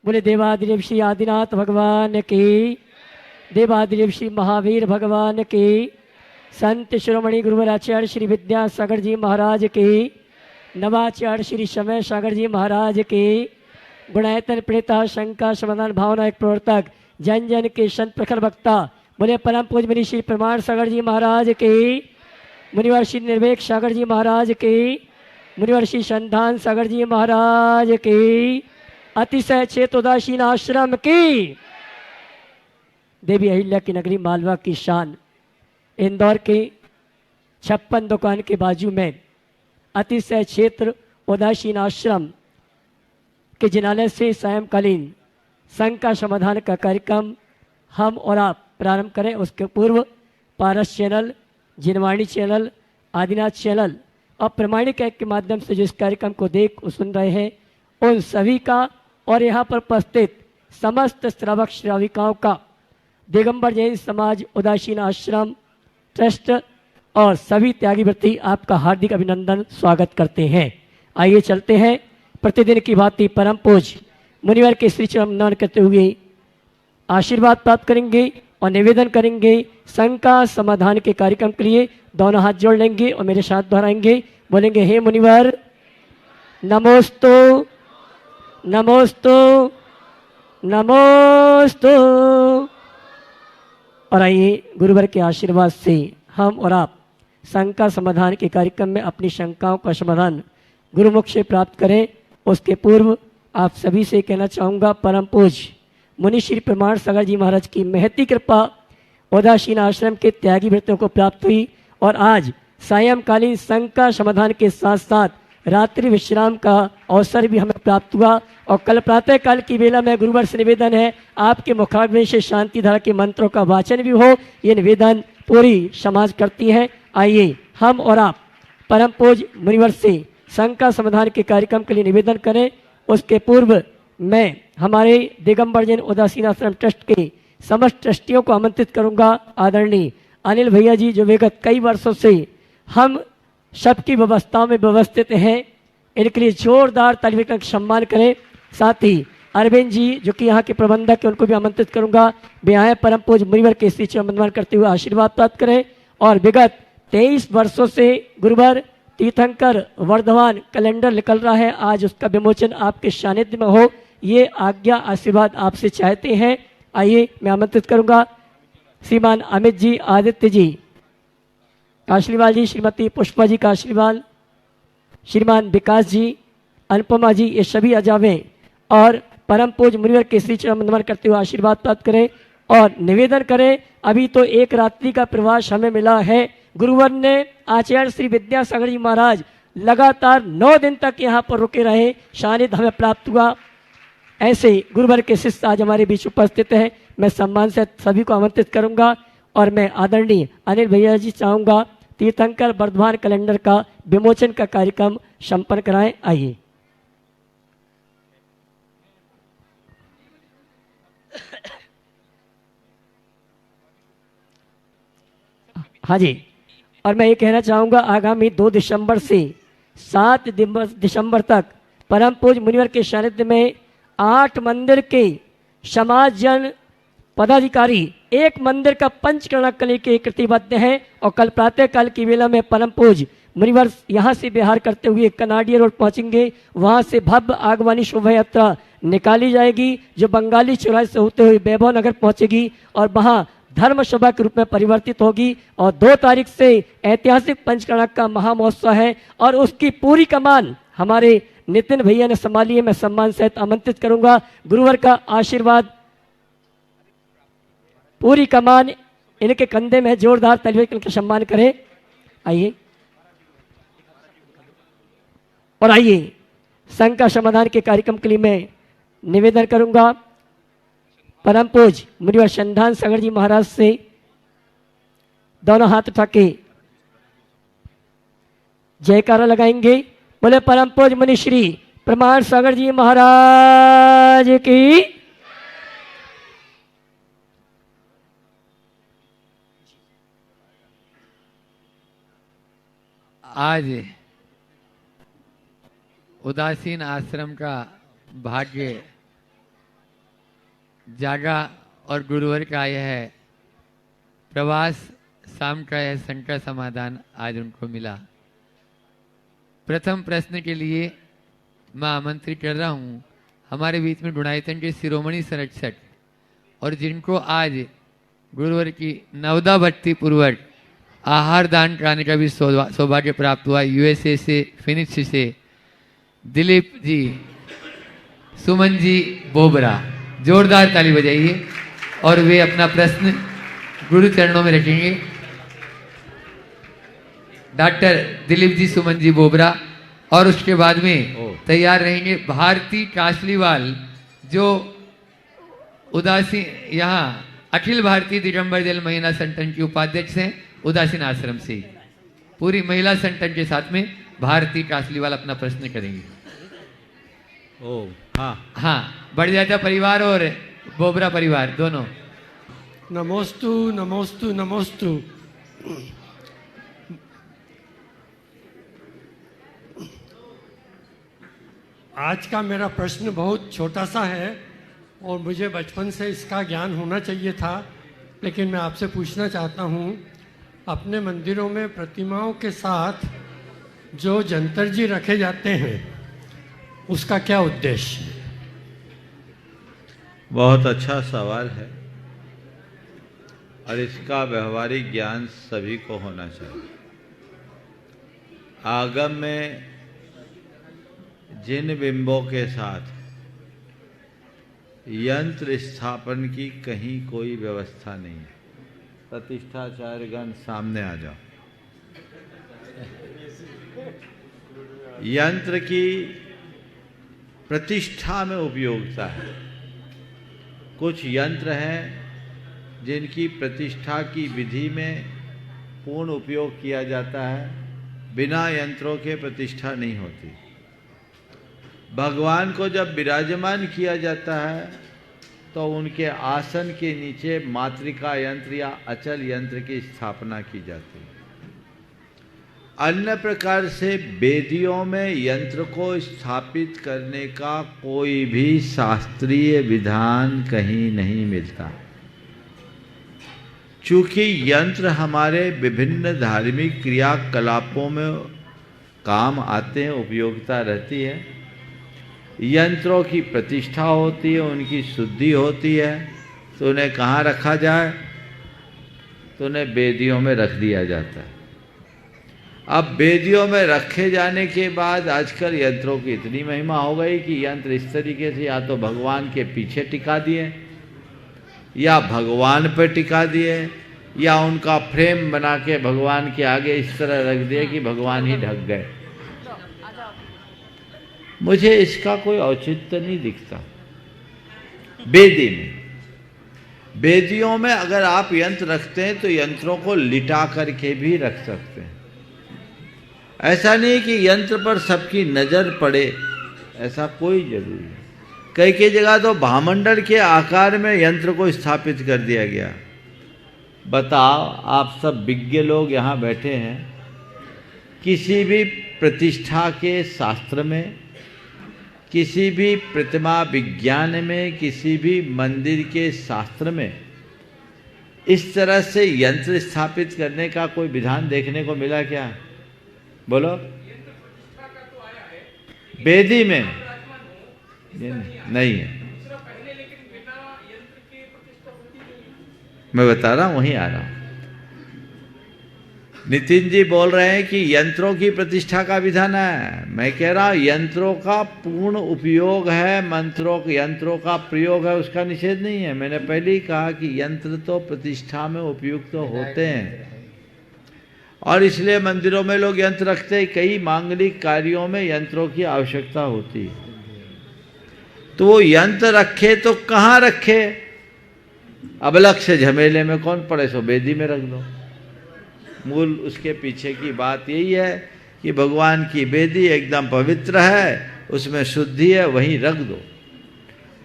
बोले देवादिदेव श्री आदिनाथ भगवान की, देवादिदेव श्री महावीर भगवान की, संत शिरोमणि गुरुवर आचार्य श्री विद्यासागर जी महाराज की, नवाचार्य श्री समय सागर जी महाराज की, गुणायतन प्रेता शंका समाधान भावना एक प्रवर्तक जन जन के संत प्रखर वक्ता बोले परम पूज मुनि श्री प्रमाण सागर जी महाराज की, मुनिवर श्री निर्वेक सागर जी महाराज की, मुनिवर श्री संधान सागर जी महाराज की, अतिशय चेतोदासीन आश्रम की, देवी अहिल्या की नगरी मालवा की शान, इंदौर के 56 दुकान के बाजू में अतिशय क्षेत्र उदासीन आश्रम के जिनालय से सायंकालीन संघ का समाधान का कार्यक्रम हम और आप प्रारंभ करें। उसके पूर्व पारस चैनल, जिनवाणी चैनल, आदिनाथ चैनल और प्रमाणिक ऐप के माध्यम से जो इस कार्यक्रम को देख सुन रहे हैं उन सभी का और यहाँ पर उपस्थित समस्त श्रावक श्राविकाओं का दिगंबर जैन समाज उदासीन आश्रम ट्रस्ट और सभी त्यागी व्रती आपका हार्दिक अभिनंदन स्वागत करते हैं। आइए चलते हैं प्रतिदिन की भांति परम पूज मुनिवर के श्री चरण वंदन करते हुए आशीर्वाद प्राप्त करेंगे और निवेदन करेंगे संघ का समाधान के कार्यक्रम के लिए। दोनों हाथ जोड़ लेंगे और मेरे साथ दोहराएंगे, बोलेंगे हे मुनिवर नमोस्तु नमोस्तु नमोस्तु। और आइए गुरुवर के आशीर्वाद से हम और आप संघ का समाधान के कार्यक्रम में अपनी शंकाओं का समाधान गुरुमुख से प्राप्त करें। उसके पूर्व आप सभी से कहना चाहूँगा परम पूज मुनि श्री प्रमाण सागर जी महाराज की महती कृपा उदासीन आश्रम के त्यागी व्रतों को प्राप्त हुई और आज सायंकालीन संघ का समाधान के साथ साथ रात्रि विश्राम का अवसर भी हमें प्राप्त हुआ। और कल प्रातः काल की वेला में गुरुवर से निवेदन है आपके मुखाग्नि से शांति धारा के मंत्रों का वाचन भी हो, ये निवेदन पूरी समाज करती है। आइए हम और आप परम पूज मुनिवर से संघ का समाधान के कार्यक्रम के लिए निवेदन करें। उसके पूर्व मैं हमारे दिगंबर जैन उदासीन आश्रम ट्रस्ट के समस्त ट्रस्टियों को आमंत्रित करूंगा। आदरणीय अनिल भैया जी जो विगत कई वर्षों से हम सबकी व्यवस्थाओं में व्यवस्थित हैं, इनके लिए जोरदार तालियों का सम्मान करें। साथ ही अरविंद जी जो कि यहाँ के प्रबंधक हैं उनको भी आमंत्रित करूंगा। वे आए परम पूज मुनिवर के श्री चरण वंदन करते हुए आशीर्वाद प्राप्त करें। और विगत 23 वर्षों से गुरुवर तीर्थंकर वर्धमान कैलेंडर निकल रहा है, आज उसका विमोचन आपके सानिध्य में हो, ये आज्ञा आशीर्वाद आपसे चाहते हैं। आइए मैं आमंत्रित करूंगा श्रीमान अमित जी, आदित्य जी काशलीवाल जी, श्रीमती पुष्पा जी काशलीवाल, श्रीमान विकास जी, अनुपमा जी, ये सभी आ जावें और परम पूज मुनिवर के श्री चरण वंदन करते हुए आशीर्वाद प्राप्त करें और निवेदन करें। अभी तो एक रात्रि का प्रवास हमें मिला है। गुरुवर ने आचार्य श्री विद्यासागर जी महाराज लगातार 9 दिन तक यहाँ पर रुके रहे, सानिध्य हमें प्राप्त हुआ। ऐसे गुरुवर के शिष्य आज हमारे बीच उपस्थित है। मैं सम्मान से सभी को आमंत्रित करूंगा और मैं आदरणीय अनिल भैया जी चाहूँगा तीर्थंकर वर्धमान कैलेंडर का विमोचन का कार्यक्रम संपन्न कराएं। आइए। हाँ जी, और मैं ये कहना चाहूँगा आगामी 2 दिसंबर से 7 दिसंबर तक परम पूज मुनिवर के सानिध्य में 8 मंदिर के समाज जन पदाधिकारी एक मंदिर का पंचकर्णा करने के कृतिबद्ध हैं। और कल प्रातः काल की वेला में परम पूज मुनिवर यहाँ से बिहार करते हुए कनाडिया रोड पहुँचेंगे। वहाँ से भव्य आगवानी शोभा यात्रा निकाली जाएगी जो बंगाली चौराहे से होते हुए वैभव नगर पहुँचेगी और वहाँ धर्म सभा के रूप में परिवर्तित होगी। और 2 तारीख से ऐतिहासिक पंचकर्णा का महामहोत्सव है और उसकी पूरी कमान हमारे नितिन भैया ने संभाली है। मैं सम्मान सहित आमंत्रित करूंगा। गुरुवर का आशीर्वाद, पूरी कमान इनके कंधे में, जोरदार तालियों से इनका सम्मान करें। आइए और आइए संघ का समाधान के कार्यक्रम के लिए मैं निवेदन करूंगा परम पूज मुनिवर संधान सागर जी महाराज से दोनों हाथ उठा के जयकारा लगाएंगे। बोले परम पूज मुनि श्री प्रमाण सागर जी महाराज की। आज उदासीन आश्रम का भाग्य जागा और गुरुवर का यह प्रवास, शाम का यह संकट समाधान आज उनको मिला। प्रथम प्रश्न के लिए मैं आमंत्रित कर रहा हूँ हमारे बीच में गुणायतन के शिरोमणि संरक्षक और जिनको आज गुरुवर की नवदा भक्ति पूर्वक आहार दान कराने का भी सौभाग्य प्राप्त हुआ, यूएसए से, फिनिक्स से, दिलीप जी, सुमन जी बोबरा, जोरदार ताली बजाइए। और वे अपना प्रश्न गुरु चरणों में रखेंगे। डॉक्टर दिलीप जी, सुमन जी बोबरा, और उसके बाद में तैयार रहेंगे भारती कासलीवाल, जो उदासीन यहाँ अखिल भारतीय दिगंबर दल महिला संगठन की उपाध्यक्ष हैं, उदासीन आश्रम से। पूरी महिला संगठन के साथ में भारती कासलीवाल अपना प्रश्न करेंगे। हाँ, बढ़ परिवार और बोबरा परिवार दोनों। नमोस्तु नमोस्तु नमोस्तु। आज का मेरा प्रश्न बहुत छोटा सा है और मुझे बचपन से इसका ज्ञान होना चाहिए था, लेकिन मैं आपसे पूछना चाहता हूँ, अपने मंदिरों में प्रतिमाओं के साथ जो जंतर जी रखे जाते हैं उसका क्या उद्देश्य है? बहुत अच्छा सवाल है और इसका व्यवहारिक ज्ञान सभी को होना चाहिए। आगम में जिन बिंबों के साथ यंत्र स्थापन की कहीं कोई व्यवस्था नहीं है। प्रतिष्ठाचार्यगण सामने आ जाओ। यंत्र की प्रतिष्ठा में उपयोगिता है। कुछ यंत्र हैं जिनकी प्रतिष्ठा की विधि में पूर्ण उपयोग किया जाता है, बिना यंत्रों के प्रतिष्ठा नहीं होती। भगवान को जब विराजमान किया जाता है तो उनके आसन के नीचे मातृका यंत्र या अचल यंत्र की स्थापना की जाती है। अन्य प्रकार से वेदियों में यंत्र को स्थापित करने का कोई भी शास्त्रीय विधान कहीं नहीं मिलता। चूंकि यंत्र हमारे विभिन्न धार्मिक क्रियाकलापों में काम आते हैं, उपयोगिता रहती है, यंत्रों की प्रतिष्ठा होती है, उनकी शुद्धि होती है, तो उन्हें कहाँ रखा जाए? तो उन्हें वेदियों में रख दिया जाता है। अब वेदियों में रखे जाने के बाद आजकल यंत्रों की इतनी महिमा हो गई कि यंत्र इस तरीके से या तो भगवान के पीछे टिका दिए या भगवान पर टिका दिए या उनका फ्रेम बना के भगवान के आगे इस तरह रख दिए कि भगवान ही ढक गए। मुझे इसका कोई औचित्य नहीं दिखता। वेदी में, वेदियों में अगर आप यंत्र रखते हैं तो यंत्रों को लिटा करके भी रख सकते हैं। ऐसा नहीं कि यंत्र पर सबकी नज़र पड़े, ऐसा कोई जरूरी नहीं। कई कई जगह तो भामंडल के आकार में यंत्र को स्थापित कर दिया गया। बताओ, आप सब विज्ञ लोग यहाँ बैठे हैं, किसी भी प्रतिष्ठा के शास्त्र में, किसी भी प्रतिमा विज्ञान में, किसी भी मंदिर के शास्त्र में इस तरह से यंत्र स्थापित करने का कोई विधान देखने को मिला क्या? बोलो। वेदी में नहीं है। मैं बता रहा हूं, वहीं आ रहा हूं। नितिन जी बोल रहे हैं कि यंत्रों की प्रतिष्ठा का विधान है। मैं कह रहा हूं यंत्रों का पूर्ण उपयोग है, यंत्रों का प्रयोग है, उसका निषेध नहीं है। मैंने पहले ही कहा कि यंत्र तो प्रतिष्ठा में उपयुक्त तो होते हैं और इसलिए मंदिरों में लोग यंत्र रखते हैं। कई मांगलिक कार्यों में यंत्रों की आवश्यकता होती है, तो वो यंत्र रखे तो कहाँ रखे? अबलख से झमेले में कौन पड़े, सो वेदी में रख दो। मूल उसके पीछे की बात यही है कि भगवान की वेदी एकदम पवित्र है, उसमें शुद्धि है, वहीं रख दो।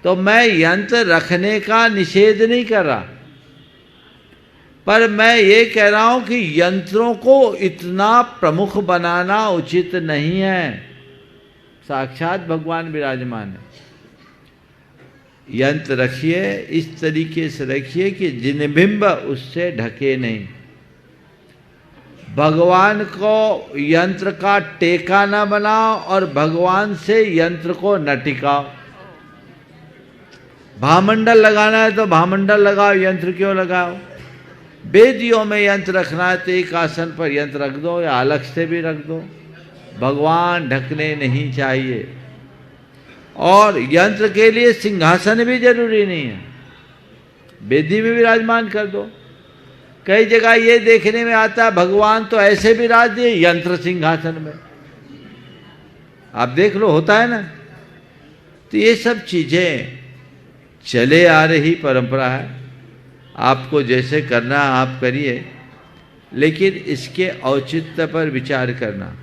तो मैं यंत्र रखने का निषेध नहीं कर रहा, पर मैं ये कह रहा हूं कि यंत्रों को इतना प्रमुख बनाना उचित नहीं है। साक्षात भगवान विराजमान है। यंत्र रखिए, इस तरीके से रखिए कि जिनबिंब उससे ढके नहीं। भगवान को यंत्र का टेका न बनाओ और भगवान से यंत्र को न टिकाओ। भामंडल लगाना है तो भामंडल लगाओ, यंत्र क्यों लगाओ? वेदियों में यंत्र रखना है तो एक आसन पर यंत्र रख दो या अलग से भी रख दो। भगवान ढकने नहीं चाहिए। और यंत्र के लिए सिंहासन भी जरूरी नहीं है, वेदी में विराजमान कर दो। कई जगह ये देखने में आता है भगवान तो ऐसे विराज दिए, यंत्र सिंहासन में। आप देख लो, होता है ना। तो ये सब चीजें चले आ रही परंपरा है। आपको जैसे करना आप करिए, लेकिन इसके औचित्य पर विचार करना।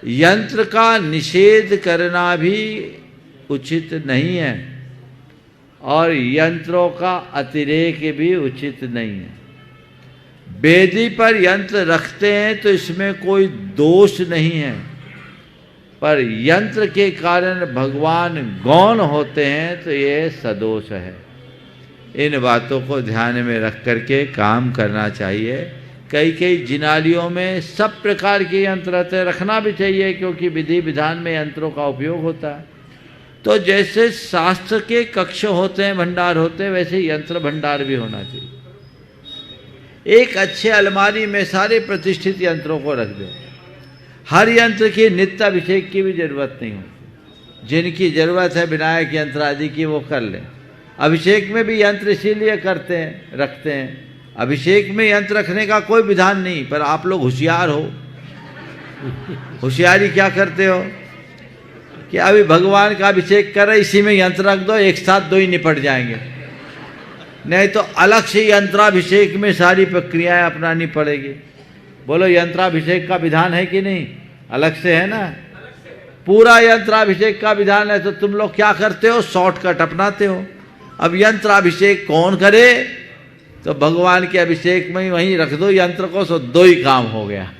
यंत्र का निषेध करना भी उचित नहीं है और यंत्रों का अतिरेक भी उचित नहीं है। वेदी पर यंत्र रखते हैं तो इसमें कोई दोष नहीं है, पर यंत्र के कारण भगवान गौण होते हैं तो ये सदोष है। इन बातों को ध्यान में रख करके काम करना चाहिए। कई कई जिनालियों में सब प्रकार के यंत्र रहते हैं, रखना भी चाहिए, क्योंकि विधि विधान में यंत्रों का उपयोग होता है। तो जैसे शास्त्र के कक्ष होते हैं, भंडार होते हैं, वैसे यंत्र भंडार भी होना चाहिए। एक अच्छे अलमारी में सारे प्रतिष्ठित यंत्रों को रख दो। हर यंत्र की नित्य अभिषेक की भी जरूरत नहीं होती। जिनकी जरूरत है विनायक यंत्र आदि की, वो कर लें। अभिषेक में भी यंत्र इसीलिए करते हैं, रखते हैं। अभिषेक में यंत्र रखने का कोई विधान नहीं, पर आप लोग होशियार हो। होशियारी क्या करते हो कि अभी भगवान का अभिषेक कर रहे, इसी में यंत्र रख दो, एक साथ दो ही निपट जाएंगे। नहीं तो अलग से यंत्राभिषेक में सारी प्रक्रियाएं अपनानी पड़ेगी। बोलो, यंत्राभिषेक का विधान है कि नहीं? अलग से है ना। पूरा यंत्राभिषेक का विधान है, तो तुम लोग क्या करते हो? शॉर्टकट अपनाते हो। अब यंत्राभिषेक कौन करे? तो भगवान के अभिषेक में ही वहीं रख दो यंत्र को, सो दो ही काम हो गया।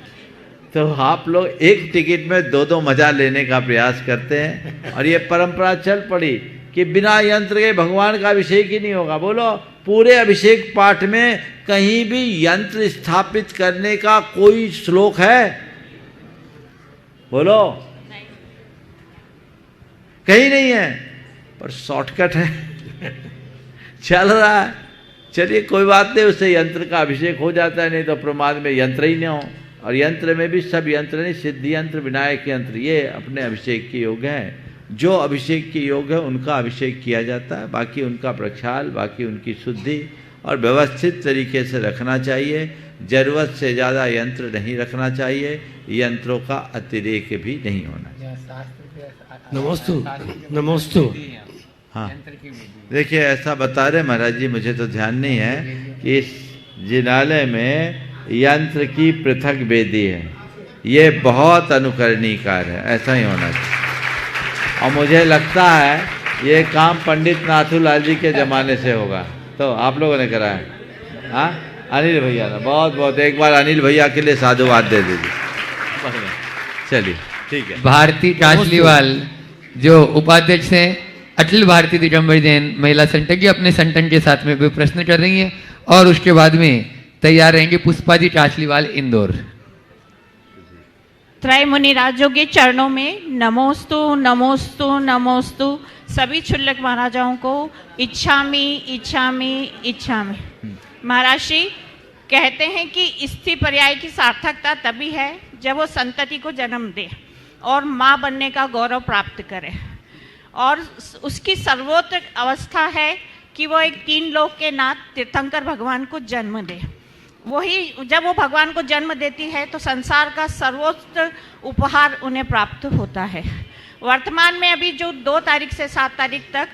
तो आप लोग एक टिकट में दो दो मजा लेने का प्रयास करते हैं, और ये परंपरा चल पड़ी कि बिना यंत्र के भगवान का अभिषेक ही नहीं होगा। बोलो, पूरे अभिषेक पाठ में कहीं भी यंत्र स्थापित करने का कोई श्लोक है? बोलो, कहीं नहीं है, पर शॉर्टकट है। चल रहा है, चलिए कोई बात नहीं, उससे यंत्र का अभिषेक हो जाता है। नहीं तो प्रमाद में यंत्र ही न हो। और यंत्र में भी सब यंत्र नहीं, सिद्धि यंत्र, विनायक यंत्र, ये अपने अभिषेक के योग्य हैं। जो अभिषेक के योग्य है उनका अभिषेक किया जाता है, बाकी उनका प्रक्षाल, बाकी उनकी शुद्धि और व्यवस्थित तरीके से रखना चाहिए। जरूरत से ज़्यादा यंत्र नहीं रखना चाहिए, यंत्रों का अतिरेक भी नहीं होना चाहिए। नमोस्तु, नमोस्तु। हाँ, देखिए ऐसा बता रहे महाराज जी, मुझे तो ध्यान नहीं है कि इस जिनालय में यंत्र की पृथक वेदी है। ये बहुत अनुकरणीय कार्य है, ऐसा ही होना चाहिए। और मुझे लगता है ये काम पंडित नाथूलाल जी के ज़माने से होगा, तो आप लोगों ने करा है। हाँ, अनिल भैया ने बहुत बहुत, एक बार अनिल भैया के लिए साधुवाद दे दीजिए। चलिए ठीक है। भारती काशलीवाल जो उपाध्यक्ष हैं अखिल भारतीय दिगंबर जैन महिला संगठन की, अपने संगठन के साथ में कोई प्रश्न कर रही हैं, और उसके बाद में तैयार रहेंगे पुष्पा जी काशलीवाल इंदौर। त्रय मुनि राजों के चरणों में नमोस्तु नमोस्तु नमोस्तु। सभी क्षुल्लक महाराजाओं को इच्छामि इच्छामि इच्छामि। महाराज श्री कहते हैं कि स्त्री पर्याय की सार्थकता तभी है जब वो संतति को जन्म दे और माँ बनने का गौरव प्राप्त करे, और उसकी सर्वोत्तम अवस्था है कि वो एक तीन लोक के नाथ तीर्थंकर भगवान को जन्म दे। वही जब वो भगवान को जन्म देती है तो संसार का सर्वोच्च उपहार उन्हें प्राप्त होता है। वर्तमान में अभी जो 2 तारीख से 7 तारीख तक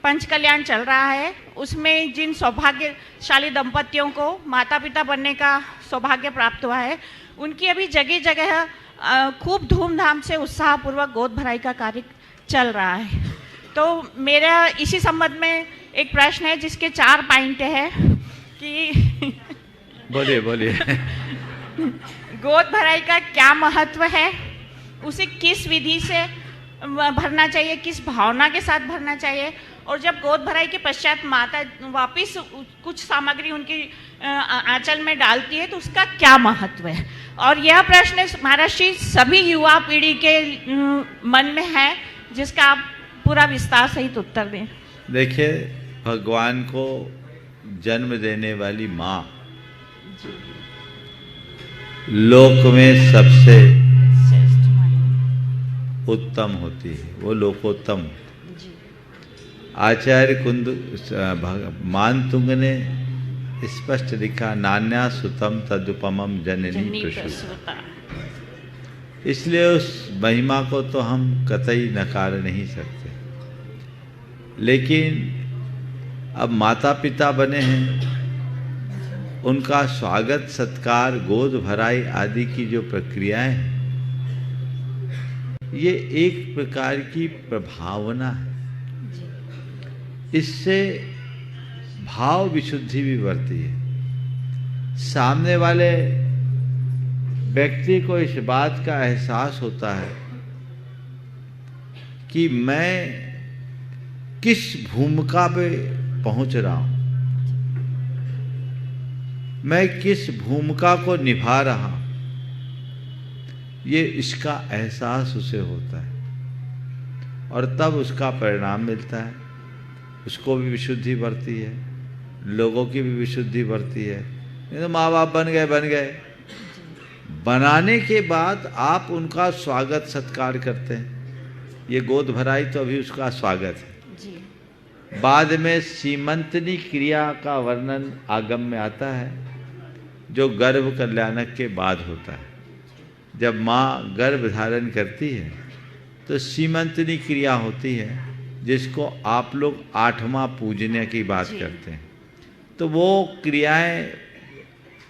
पंच कल्याण चल रहा है, उसमें जिन सौभाग्यशाली दंपतियों को माता पिता बनने का सौभाग्य प्राप्त हुआ है, उनकी अभी जगह जगह खूब धूमधाम से उत्साहपूर्वक गोद भराई का कार्य चल रहा है। तो मेरा इसी संबंध में एक प्रश्न है जिसके 4 पॉइंट है कि बोलिए बोलिए। गोद भराई का क्या महत्व है, उसे किस विधि से भरना चाहिए, किस भावना के साथ भरना चाहिए, और जब गोद भराई के पश्चात माता वापस कुछ सामग्री उनकी आंचल में डालती है तो उसका क्या महत्व है? और यह प्रश्न महाराज जी सभी युवा पीढ़ी के मन में है, जिसका आप पूरा विस्तार सहित उत्तर दें। देखिए, भगवान को जन्म देने वाली माँ लोक में सबसे उत्तम होती है, वो लोकोत्तम। आचार्य कुंद मानतुंग ने स्पष्ट लिखा, नान्या सुतम तदुपमम जननी प्रसूता। इसलिए उस महिमा को तो हम कतई नकार नहीं सकते। लेकिन अब माता पिता बने हैं, उनका स्वागत सत्कार, गोद भराई आदि की जो प्रक्रियाएं हैं, ये एक प्रकार की प्रभावना है। इससे भाव विशुद्धि भी बढ़ती है। सामने वाले व्यक्ति को इस बात का एहसास होता है कि मैं किस भूमिका पे पहुंच रहा हूं, मैं किस भूमिका को निभा रहा हूं, ये इसका एहसास उसे होता है और तब उसका परिणाम मिलता है। उसको भी विशुद्धि बढ़ती है, लोगों की भी विशुद्धि बढ़ती है। नहीं तो माँ बाप बन गए, बनाने के बाद आप उनका स्वागत सत्कार करते हैं। ये गोद भराई तो अभी उसका स्वागत है जी। बाद में सीमंतनी क्रिया का वर्णन आगम में आता है, जो गर्भ कल्याणक के बाद होता है। जब माँ गर्भ धारण करती है तो सीमंतनी क्रिया होती है, जिसको आप लोग 8वां पूजने की बात करते हैं। तो वो क्रियाएं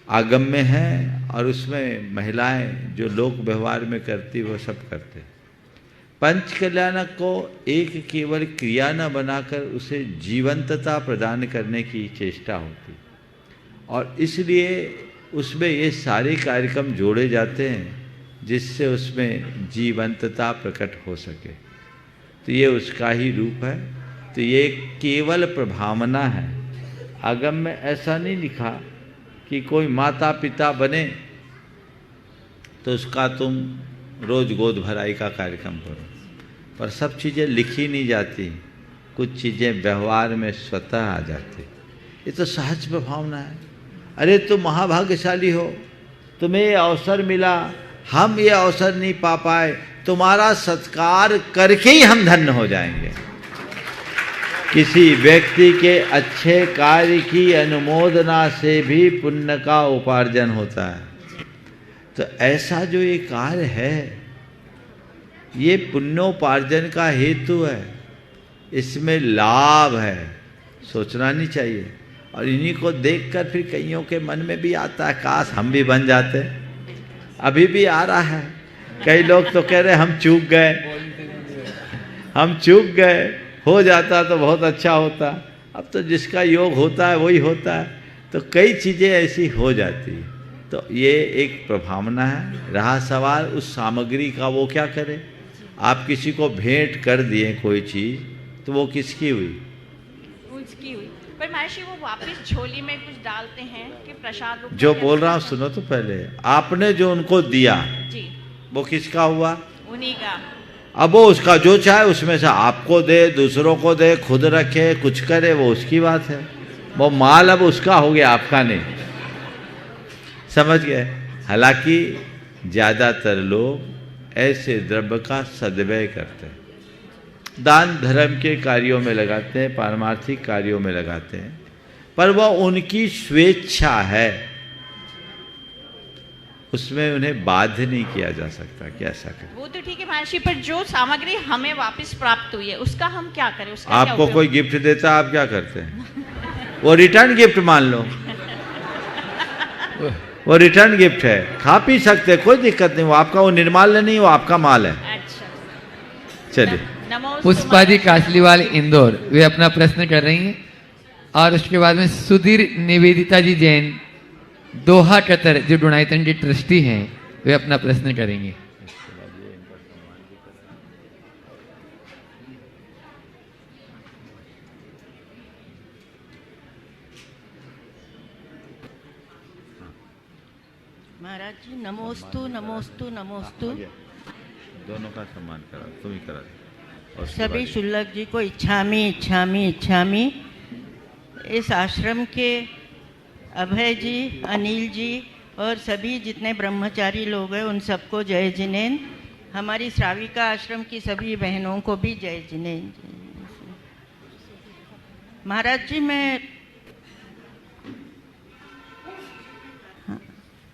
आगम में हैं और उसमें महिलाएं जो लोक व्यवहार में करती वो सब करते हैं। पंच कल्याणक को एक केवल क्रिया न बनाकर उसे जीवंतता प्रदान करने की चेष्टा होती, और इसलिए उसमें ये सारे कार्यक्रम जोड़े जाते हैं जिससे उसमें जीवंतता प्रकट हो सके। तो ये उसका ही रूप है। तो ये केवल प्रभावना है। आगम में ऐसा नहीं लिखा कि कोई माता पिता बने तो उसका तुम रोज गोद भराई का कार्यक्रम करो, पर सब चीज़ें लिखी नहीं जाती, कुछ चीज़ें व्यवहार में स्वतः आ जाती। ये तो सहज प्रभावना है। अरे तुम महाभाग्यशाली हो, तुम्हें ये अवसर मिला, हम ये अवसर नहीं पा पाए, तुम्हारा सत्कार करके ही हम धन्य हो जाएंगे। किसी व्यक्ति के अच्छे कार्य की अनुमोदना से भी पुण्य का उपार्जन होता है। तो ऐसा जो ये कार्य है, ये पुण्योपार्जन का हेतु है, इसमें लाभ है, सोचना नहीं चाहिए। और इन्हीं को देखकर फिर कईयों के मन में भी आता है, काश हम भी बन जाते। अभी भी आ रहा है, कई लोग तो कह रहे हम चूक गए, हो जाता तो बहुत अच्छा होता। अब तो जिसका योग होता है वही होता है, तो कई चीज़ें ऐसी हो जाती। तो ये एक प्रभावना है। रहा सवाल उस सामग्री का, वो क्या करे। आप किसी को भेंट कर दिए कोई चीज़, तो वो किसकी हुई? उसकी हुई। पर महर्षि वो वापस झोली में कुछ डालते हैं कि प्रसाद रूप में। जो बोल रहा हूँ सुनो तो पहले, आपने जो उनको दिया जी, वो किसका हुआ? उन्हीं का। अब वो उसका जो चाहे उसमें से आपको दे, दूसरों को दे, खुद रखे, कुछ करे, वो उसकी बात है। वो माल अब उसका हो गया, आपका नहीं। समझ गए? हालांकि ज़्यादातर लोग ऐसे द्रव्य का सदव्यय करते हैं, दान धर्म के कार्यों में लगाते हैं, पारमार्थिक कार्यों में लगाते हैं, पर वह उनकी स्वेच्छा है, उसमें उन्हें बाध्य नहीं किया जा सकता कि ऐसा करें। वो तो ठीक है महर्षि, पर जो सामग्री हमें वापस प्राप्त हुई है उसका हम क्या करें? उसका आपको कोई गिफ्ट देता है, आप क्या करते हैं? वो रिटर्न गिफ्ट मान लो, वो रिटर्न गिफ्ट है, खा पी सकते, कोई दिक्कत नहीं। वो आपका, वो निर्माल्य नहीं, वो आपका माल है। अच्छा, चलिए। पुष्पा जी कासलीवाल इंदौर, वे अपना प्रश्न कर रही हैं। और उसके बाद में सुधीर निवेदिता जी जैन दोहा कतर, जो डोनाइतन के ट्रस्टी हैं, वे अपना प्रश्न करेंगे। महाराज जी नमोस्तु नमोस्तु नमोस्तु। दोनों का सम्मान करा, तुम ही करा दो। और सभी शुल्लक जी को इच्छामी इच्छामी इच्छामी। इस आश्रम के अभय जी, अनिल जी और सभी जितने ब्रह्मचारी लोग हैं उन सबको जय जिनेन। हमारी श्राविका आश्रम की सभी बहनों को भी जय जिनेन। महाराज जी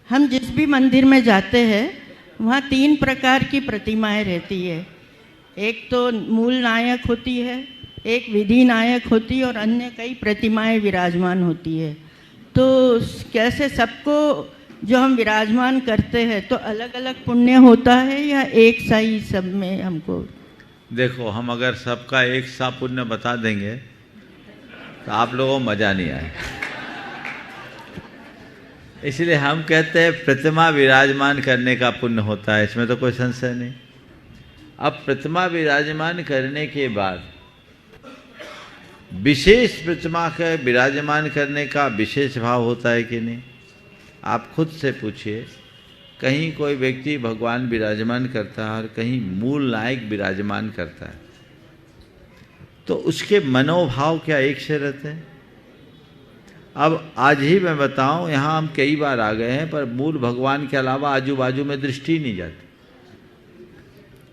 हम जिस भी मंदिर में जाते हैं वहाँ 3 प्रकार की प्रतिमाएं रहती है। एक तो मूल नायक होती है, एक विधि नायक होती है और अन्य कई प्रतिमाएं विराजमान होती है। तो कैसे सबको जो हम विराजमान करते हैं तो अलग अलग पुण्य होता है या एक सा ही सब में हमको? देखो, हम अगर सबका एक सा पुण्य बता देंगे तो आप लोगों को मज़ा नहीं आए। इसलिए हम कहते हैं प्रतिमा विराजमान करने का पुण्य होता है, इसमें तो कोई संशय नहीं। अब प्रतिमा विराजमान करने के बाद विशेष प्रतिमा के विराजमान करने का विशेष भाव होता है कि नहीं? आप खुद से पूछिए, कहीं कोई व्यक्ति भगवान विराजमान करता है और कहीं मूल नायक विराजमान करता है, तो उसके मनोभाव क्या एक से रहते हैं? अब आज ही मैं बताऊं, यहाँ हम कई बार आ गए हैं पर मूल भगवान के अलावा आजू बाजू में दृष्टि नहीं जाती।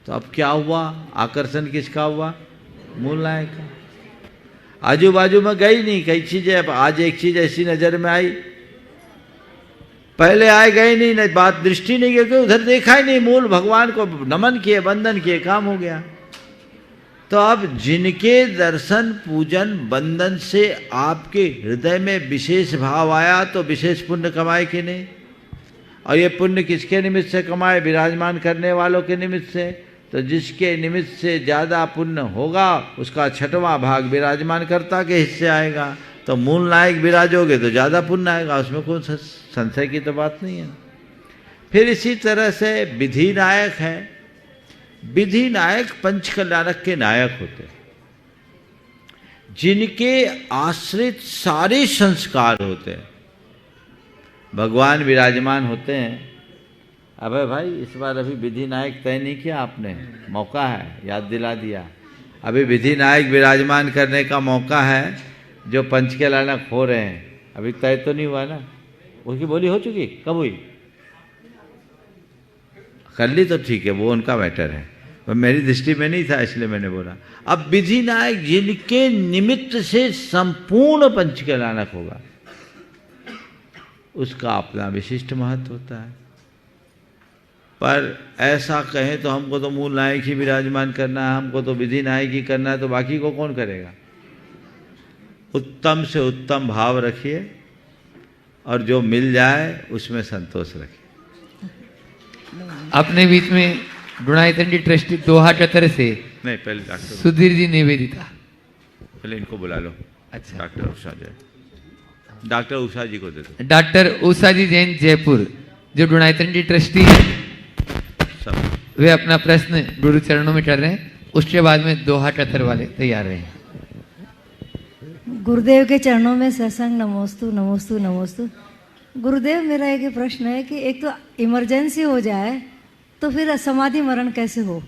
तो अब क्या हुआ? आकर्षण किसका हुआ? मूल नायक का। आजू बाजू में गई नहीं कई चीजें। अब आज एक चीज ऐसी नजर में आई, पहले आए गए नहीं, बात दृष्टि नहीं गई, उधर देखा ही नहीं, मूल भगवान को नमन किए, वंदन किए, काम हो गया। तो अब जिनके दर्शन पूजन बंदन से आपके हृदय में विशेष भाव आया तो विशेष पुण्य कमाए कि नहीं? और ये पुण्य किसके निमित्त से कमाए? विराजमान करने वालों के निमित्त से। तो जिसके निमित्त से ज़्यादा पुण्य होगा उसका 6वां भाग विराजमान कर्ता के हिस्से आएगा। तो मूल नायक विराजोगे तो ज़्यादा पुण्य आएगा, उसमें कोई संशय की तो बात नहीं है। फिर इसी तरह से विधि नायक है। विधि नायक पंच कल्याणक के नायक होते हैं, जिनके आश्रित सारे संस्कार होते हैं। भगवान विराजमान होते हैं। अबे भाई, इस बार अभी विधि नायक तय नहीं किया आपने, मौका है, याद दिला दिया। अभी विधि नायक विराजमान करने का मौका है, जो पंच कल्याणक हो रहे हैं। अभी तय तो नहीं हुआ ना, उसकी बोली हो चुकी, कब हुई? कर ली तो ठीक है, वो उनका मैटर है, पर मेरी दृष्टि में नहीं था इसलिए मैंने बोला। अब विधि नायक जिनके निमित्त से संपूर्ण पंच कल्याणक होगा, उसका अपना विशिष्ट महत्व होता है। पर ऐसा कहें तो हमको तो मूल नायक ही विराजमान करना है, हमको तो विधि नायक ही करना है, तो बाकी को कौन करेगा? उत्तम से उत्तम भाव रखिए और जो मिल जाए उसमें संतोष रखिए। अपने बीच में गुणायतन ट्रस्टी दोहा चतर से नहीं, पहले डॉक्टर सुधीर जी निवेदिता, पहले इनको बुला लो। अच्छा, डॉक्टर उषा जैन, डॉक्टर उषा जी को दे दो। डॉक्टर उषा जी जैन जयपुर, जो गुणायतन जी ट्रस्टी है, सब वे अपना प्रश्न गुरु चरणों में कर रहे हैं। उसके बाद में दोहा चतर वाले तैयार रहे। गुरुदेव के चरणों में सत्संग नमोस्तु नमोस्तु नमोस्तु। गुरुदेव, मेरा एक प्रश्न है कि एक तो इमरजेंसी हो जाए तो फिर समाधि मरण कैसे हो,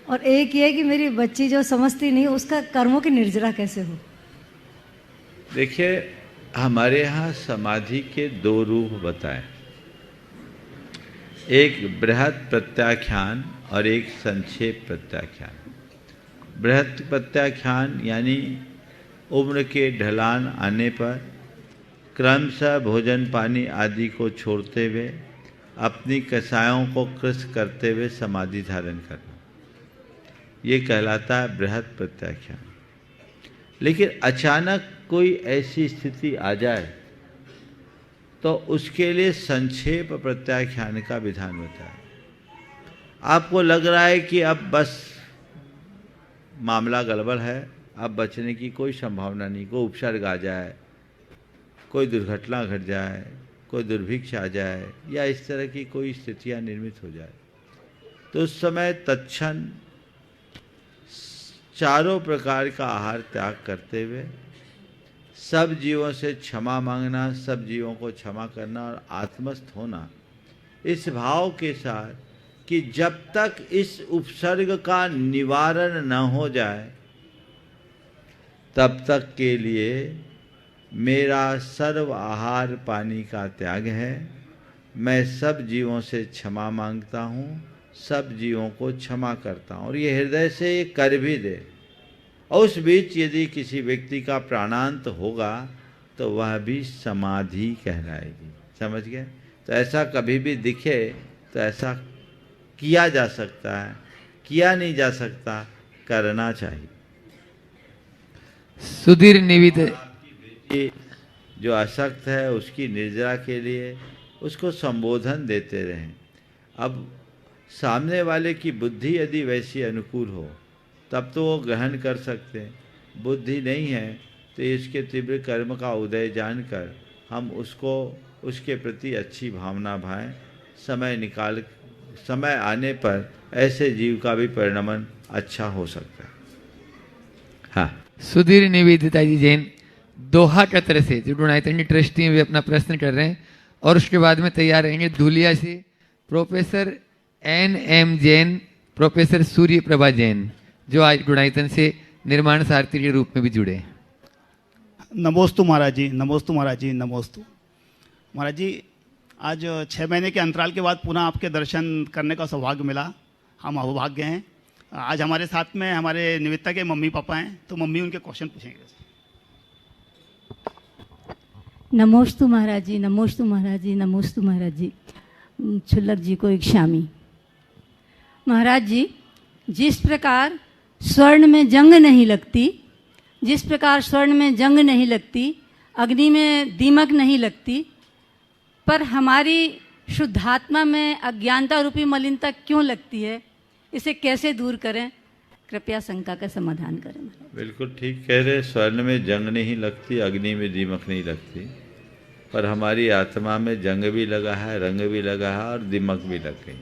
और एक ये कि मेरी बच्ची जो समझती नहीं उसका कर्मों की निर्जरा कैसे हो? देखिए, हमारे यहाँ समाधि के 2 रूप बताए, एक बृहत् प्रत्याख्यान और एक संक्षेप प्रत्याख्यान। बृहत् प्रत्याख्यान यानी उम्र के ढलान आने पर क्रमशः भोजन पानी आदि को छोड़ते हुए अपनी कसायों को कृश करते हुए समाधि धारण करना, ये कहलाता है बृहत् प्रत्याख्यान। लेकिन अचानक कोई ऐसी स्थिति आ जाए तो उसके लिए संक्षेप प्रत्याख्यान का विधान होता है। आपको लग रहा है कि अब बस मामला गड़बड़ है, अब बचने की कोई संभावना नहीं, कोई उपसर्ग आ जाए, कोई दुर्घटना घट जाए, कोई दुर्भिक्ष आ जाए, या इस तरह की कोई स्थितियां निर्मित हो जाए, तो उस समय तत्क्षण चारों प्रकार का आहार त्याग करते हुए सब जीवों से क्षमा मांगना, सब जीवों को क्षमा करना और आत्मस्थ होना इस भाव के साथ कि जब तक इस उपसर्ग का निवारण न हो जाए तब तक के लिए मेरा सर्व आहार पानी का त्याग है। मैं सब जीवों से क्षमा मांगता हूँ, सब जीवों को क्षमा करता हूँ, और ये हृदय से ये कर भी दे। और उस बीच यदि किसी व्यक्ति का प्राणांत होगा तो वह भी समाधि कहलाएगी। समझ गए? तो ऐसा कभी भी दिखे तो ऐसा किया जा सकता है, किया नहीं जा सकता, करना चाहिए। सुधीर निविद जो अशक्त है उसकी निर्जरा के लिए उसको संबोधन देते रहें। अब सामने वाले की बुद्धि यदि वैसी अनुकूल हो तब तो वो ग्रहण कर सकते हैं, बुद्धि नहीं है तो इसके तीव्र कर्म का उदय जानकर हम उसको उसके प्रति अच्छी भावना भाएं। समय आने पर ऐसे जीव का भी परिणमन अच्छा हो सकता है। हाँ, सुधीर निवेदिता जी जैन दोहा कतर से जो गुणायतनी ट्रस्टी वे अपना प्रश्न कर रहे हैं, और उसके बाद में तैयार रहेंगे धुलिया से प्रोफेसर NM जैन, प्रोफेसर सूर्य प्रभा जैन, जो आज गुणायतन से निर्माण सारथी के रूप में भी जुड़े हैं। नमोस्तु महाराज जी, नमोस्तु महाराज जी, नमोस्तु महाराज जी। आज 6 महीने के अंतराल के बाद पुनः आपके दर्शन करने का सौभाग्य मिला, हम अभाग्य हैं। आज हमारे साथ में हमारे निवेदिता के मम्मी पापा हैं, तो मम्मी उनके क्वेश्चन पूछेंगे। नमोस्तु महाराज जी, नमोस्तु महाराज जी, नमोस्तु महाराज जी। छुल्लक जी को एक शामी। महाराज जी, जिस प्रकार स्वर्ण में जंग नहीं लगती, जिस प्रकार स्वर्ण में जंग नहीं लगती, अग्नि में दीमक नहीं लगती, पर हमारी शुद्धात्मा में अज्ञानता रूपी मलिनता क्यों लगती है? इसे कैसे दूर करें? कृपया शंका का समाधान करें। बिल्कुल ठीक कह रहे। स्वर्ण में जंग नहीं लगती, अग्नि में दीमक नहीं लगती, पर हमारी आत्मा में जंग भी लगा है, रंग भी लगा है और दीमक भी लग गई।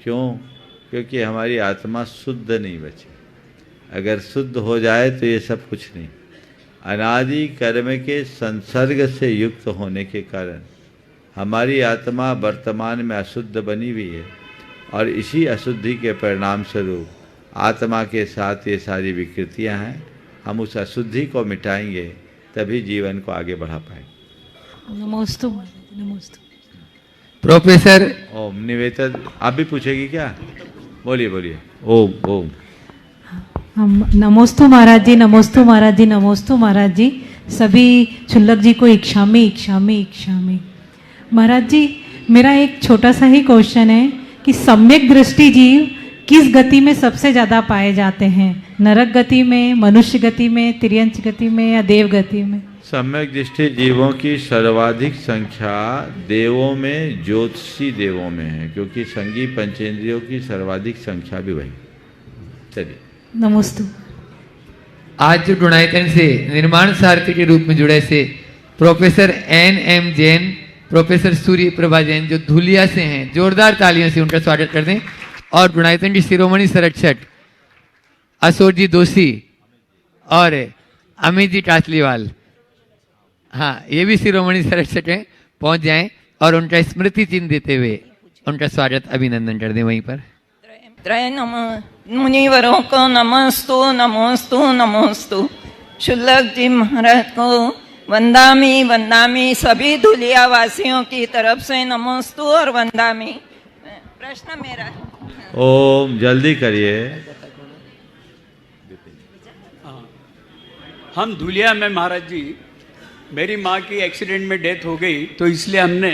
क्यों? क्योंकि हमारी आत्मा शुद्ध नहीं बची। अगर शुद्ध हो जाए तो ये सब कुछ नहीं। अनादि कर्म के संसर्ग से युक्त होने के कारण हमारी आत्मा वर्तमान में अशुद्ध बनी हुई है, और इसी अशुद्धि के परिणाम स्वरूप आत्मा के साथ ये सारी विकृतियां हैं। हम उस अशुद्धि को मिटाएंगे तभी जीवन को आगे बढ़ा पाएंगे। नमोस्तु नमोस्तु। प्रोफेसर ओम निवेदिता, आप भी पूछेगी क्या? बोलिए बोलिए। ओम ओम। हम नमोस्तु महाराज जी, नमोस्तु महाराज जी, नमोस्तु महाराज जी। सभी छुल्लक जी को इक्षामी इक्षामी इक्षामी। महाराज जी, मेरा एक छोटा सा ही क्वेश्चन है कि सम्यक दृष्टि जीव किस गति में सबसे ज़्यादा पाए जाते हैं? नरक गति में, मनुष्य गति में, तिर्यंच गति में या देव गति में? सम्यक दृष्टि जीवों की सर्वाधिक संख्या देवों में, ज्योतिषी देवों में है, क्योंकि संगी पंचेंद्रियों की सर्वाधिक संख्या भी वही। चलिए, नमोस्तु। आज जो गुणायतन से निर्माण सारथी के रूप में जुड़े से प्रोफेसर NM जैन, प्रोफेसर सूर्य प्रभा जैन, जो धुलिया से हैं, जोरदार तालियों से उनका स्वागत कर दें। और गुणायतन की शिरोमणि संरक्षक अशोक जी दोषी और अमित जी कासलीवाल, हाँ, ये भी शिरोमणि संरक्षक हैं, पहुंच जाएं और उनका स्मृति चिन्ह देते हुए उनका स्वागत अभिनंदन कर दें वहीं पर। त्रय नमः मुनिवरों को नमस्तु नमोस्तु नमोस्तु। शुल्लक जी महाराज को वंदामी वंदामी। सभी धुलिया वासियों की तरफ से नमोस्तु और वंदामी। प्रश्न मेरा, ओम जल्दी करिए। हम धुलिया में महाराज जी, मेरी माँ की एक्सीडेंट में डेथ हो गई, तो इसलिए हमने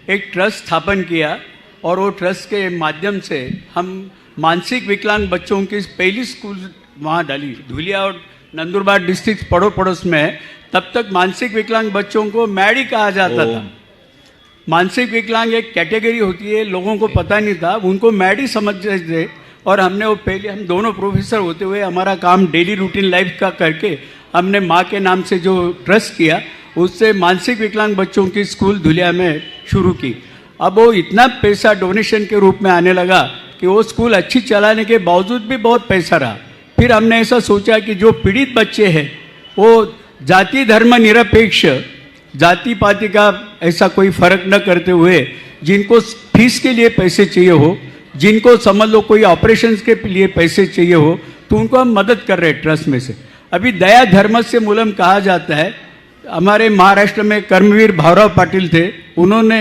एक ट्रस्ट स्थापन किया, और वो ट्रस्ट के माध्यम से हम मानसिक विकलांग बच्चों की पहली स्कूल वहाँ डाली। धुलिया और नंदुरबार डिस्ट्रिक्ट पड़ोस में तब तक मानसिक विकलांग बच्चों को मैडी कहा जाता था। मानसिक विकलांग एक कैटेगरी होती है, लोगों को पता नहीं था, उनको मैडी समझते थे। और हमने वो पहले, हम दोनों प्रोफेसर होते हुए हमारा काम डेली रूटीन लाइफ का करके हमने माँ के नाम से जो ट्रस्ट किया, उससे मानसिक विकलांग बच्चों की स्कूल धुलिया में शुरू की। अब वो इतना पैसा डोनेशन के रूप में आने लगा कि वो स्कूल अच्छी चलाने के बावजूद भी बहुत पैसा रहा। फिर हमने ऐसा सोचा कि जो पीड़ित बच्चे हैं वो जाति धर्म निरपेक्ष, जाति पाति का ऐसा कोई फर्क न करते हुए जिनको फीस के लिए पैसे चाहिए हो, जिनको समझ लो कोई ऑपरेशंस के लिए पैसे चाहिए हो, तो उनको हम मदद कर रहे हैं ट्रस्ट में से। अभी दया धर्म से मूलम कहा जाता है। हमारे महाराष्ट्र में कर्मवीर भावराव पाटिल थे, उन्होंने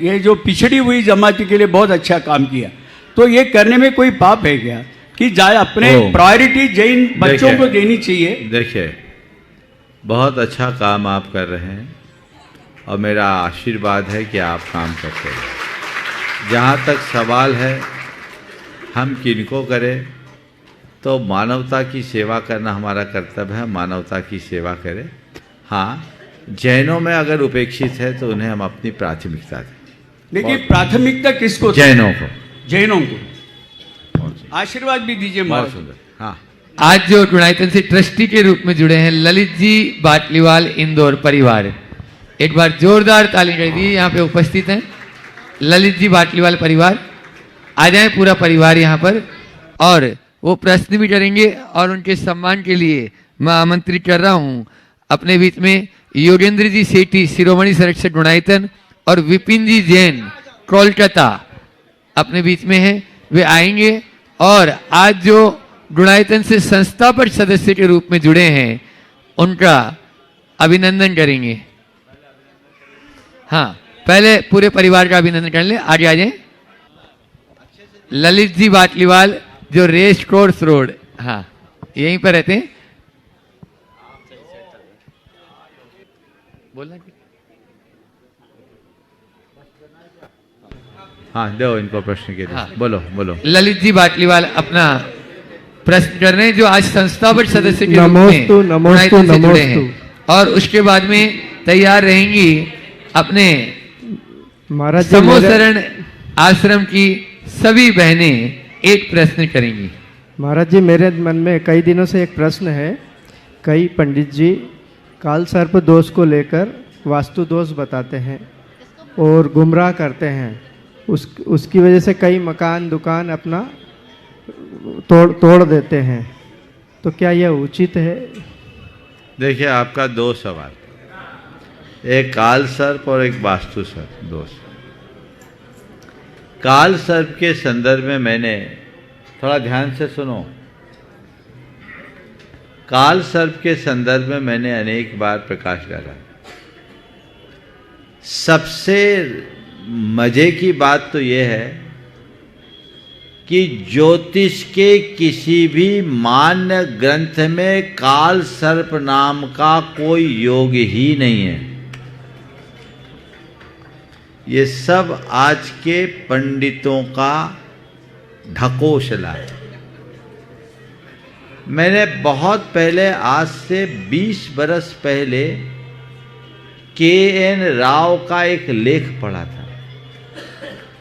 ये जो पिछड़ी हुई जमाती के लिए बहुत अच्छा काम किया। तो ये करने में कोई पाप है क्या कि जाए अपने प्रायोरिटी जैन बच्चों को देनी चाहिए? देखिए, बहुत अच्छा काम आप कर रहे हैं और मेरा आशीर्वाद है कि आप काम करते हैं। जहाँ तक सवाल है हम किनको करें, तो मानवता की सेवा करना हमारा कर्तव्य है, मानवता की सेवा करें। हाँ, जैनों में अगर उपेक्षित है तो उन्हें हम अपनी प्राथमिकता दें। देखिए, प्राथमिकता किसको? जैनों को। जैनों को आशीर्वाद भी दीजिए। बहुत सुंदर। हाँ, आज जो गुणायतन से ट्रस्टी के रूप में जुड़े हैं ललित जी बाटलीवाल इंदौर परिवार, एक बार जोरदार ताली कर दी। यहाँ पे उपस्थित हैं ललित जी बाटलीवाल परिवार, आ जाए पूरा परिवार यहाँ पर, और वो प्रश्न भी करेंगे। और उनके सम्मान के लिए मैं आमंत्रित कर रहा हूँ अपने बीच में योगेंद्र जी सेठी शिरोमणि संरक्षक गुणायतन और विपिन जी जैन कोलकाता अपने बीच में हैं, वे आएंगे और आज जो गुणायतन से संस्थापक सदस्य के रूप में जुड़े हैं उनका अभिनंदन करेंगे। हाँ, पहले पूरे परिवार का अभिनंदन कर लें। आगे आ जाए। ललित जी बाटलीवाल जो रेस कोर्स रोड, हाँ यहीं पर रहते हैं। बोलना हाँ, दो इनको प्रश्न के लिए। हाँ, बोलो बोलो। ललित जी बाटलीवाल अपना प्रश्न कर रहे हैं जो आज संस्थापक सदस्य के रूप में गुणायतन से जुड़े हैं, और उसके बाद में तैयार रहेंगी अपने समूह शरण आश्रम की सभी बहनें एक प्रश्न करेंगी। महाराज जी, मेरे मन में कई दिनों से एक प्रश्न है। कई पंडित जी काल सर्प दोष को लेकर वास्तु दोष बताते हैं और गुमराह करते हैं। उसकी वजह से कई मकान दुकान अपना तोड़ देते हैं, तो क्या यह उचित है? देखिए, आपका दो सवाल, एक काल सर्प और एक वास्तु सर्प दोष। काल सर्प के संदर्भ में मैंने, थोड़ा ध्यान से सुनो, काल सर्प के संदर्भ में मैंने अनेक बार प्रकाश डाला। सबसे मजे की बात तो यह है कि ज्योतिष के किसी भी मान्य ग्रंथ में काल सर्प नाम का कोई योग ही नहीं है। ये सब आज के पंडितों का ढकोसला है। मैंने बहुत पहले, आज से 20 बरस पहले, के.एन. राव का एक लेख पढ़ा था।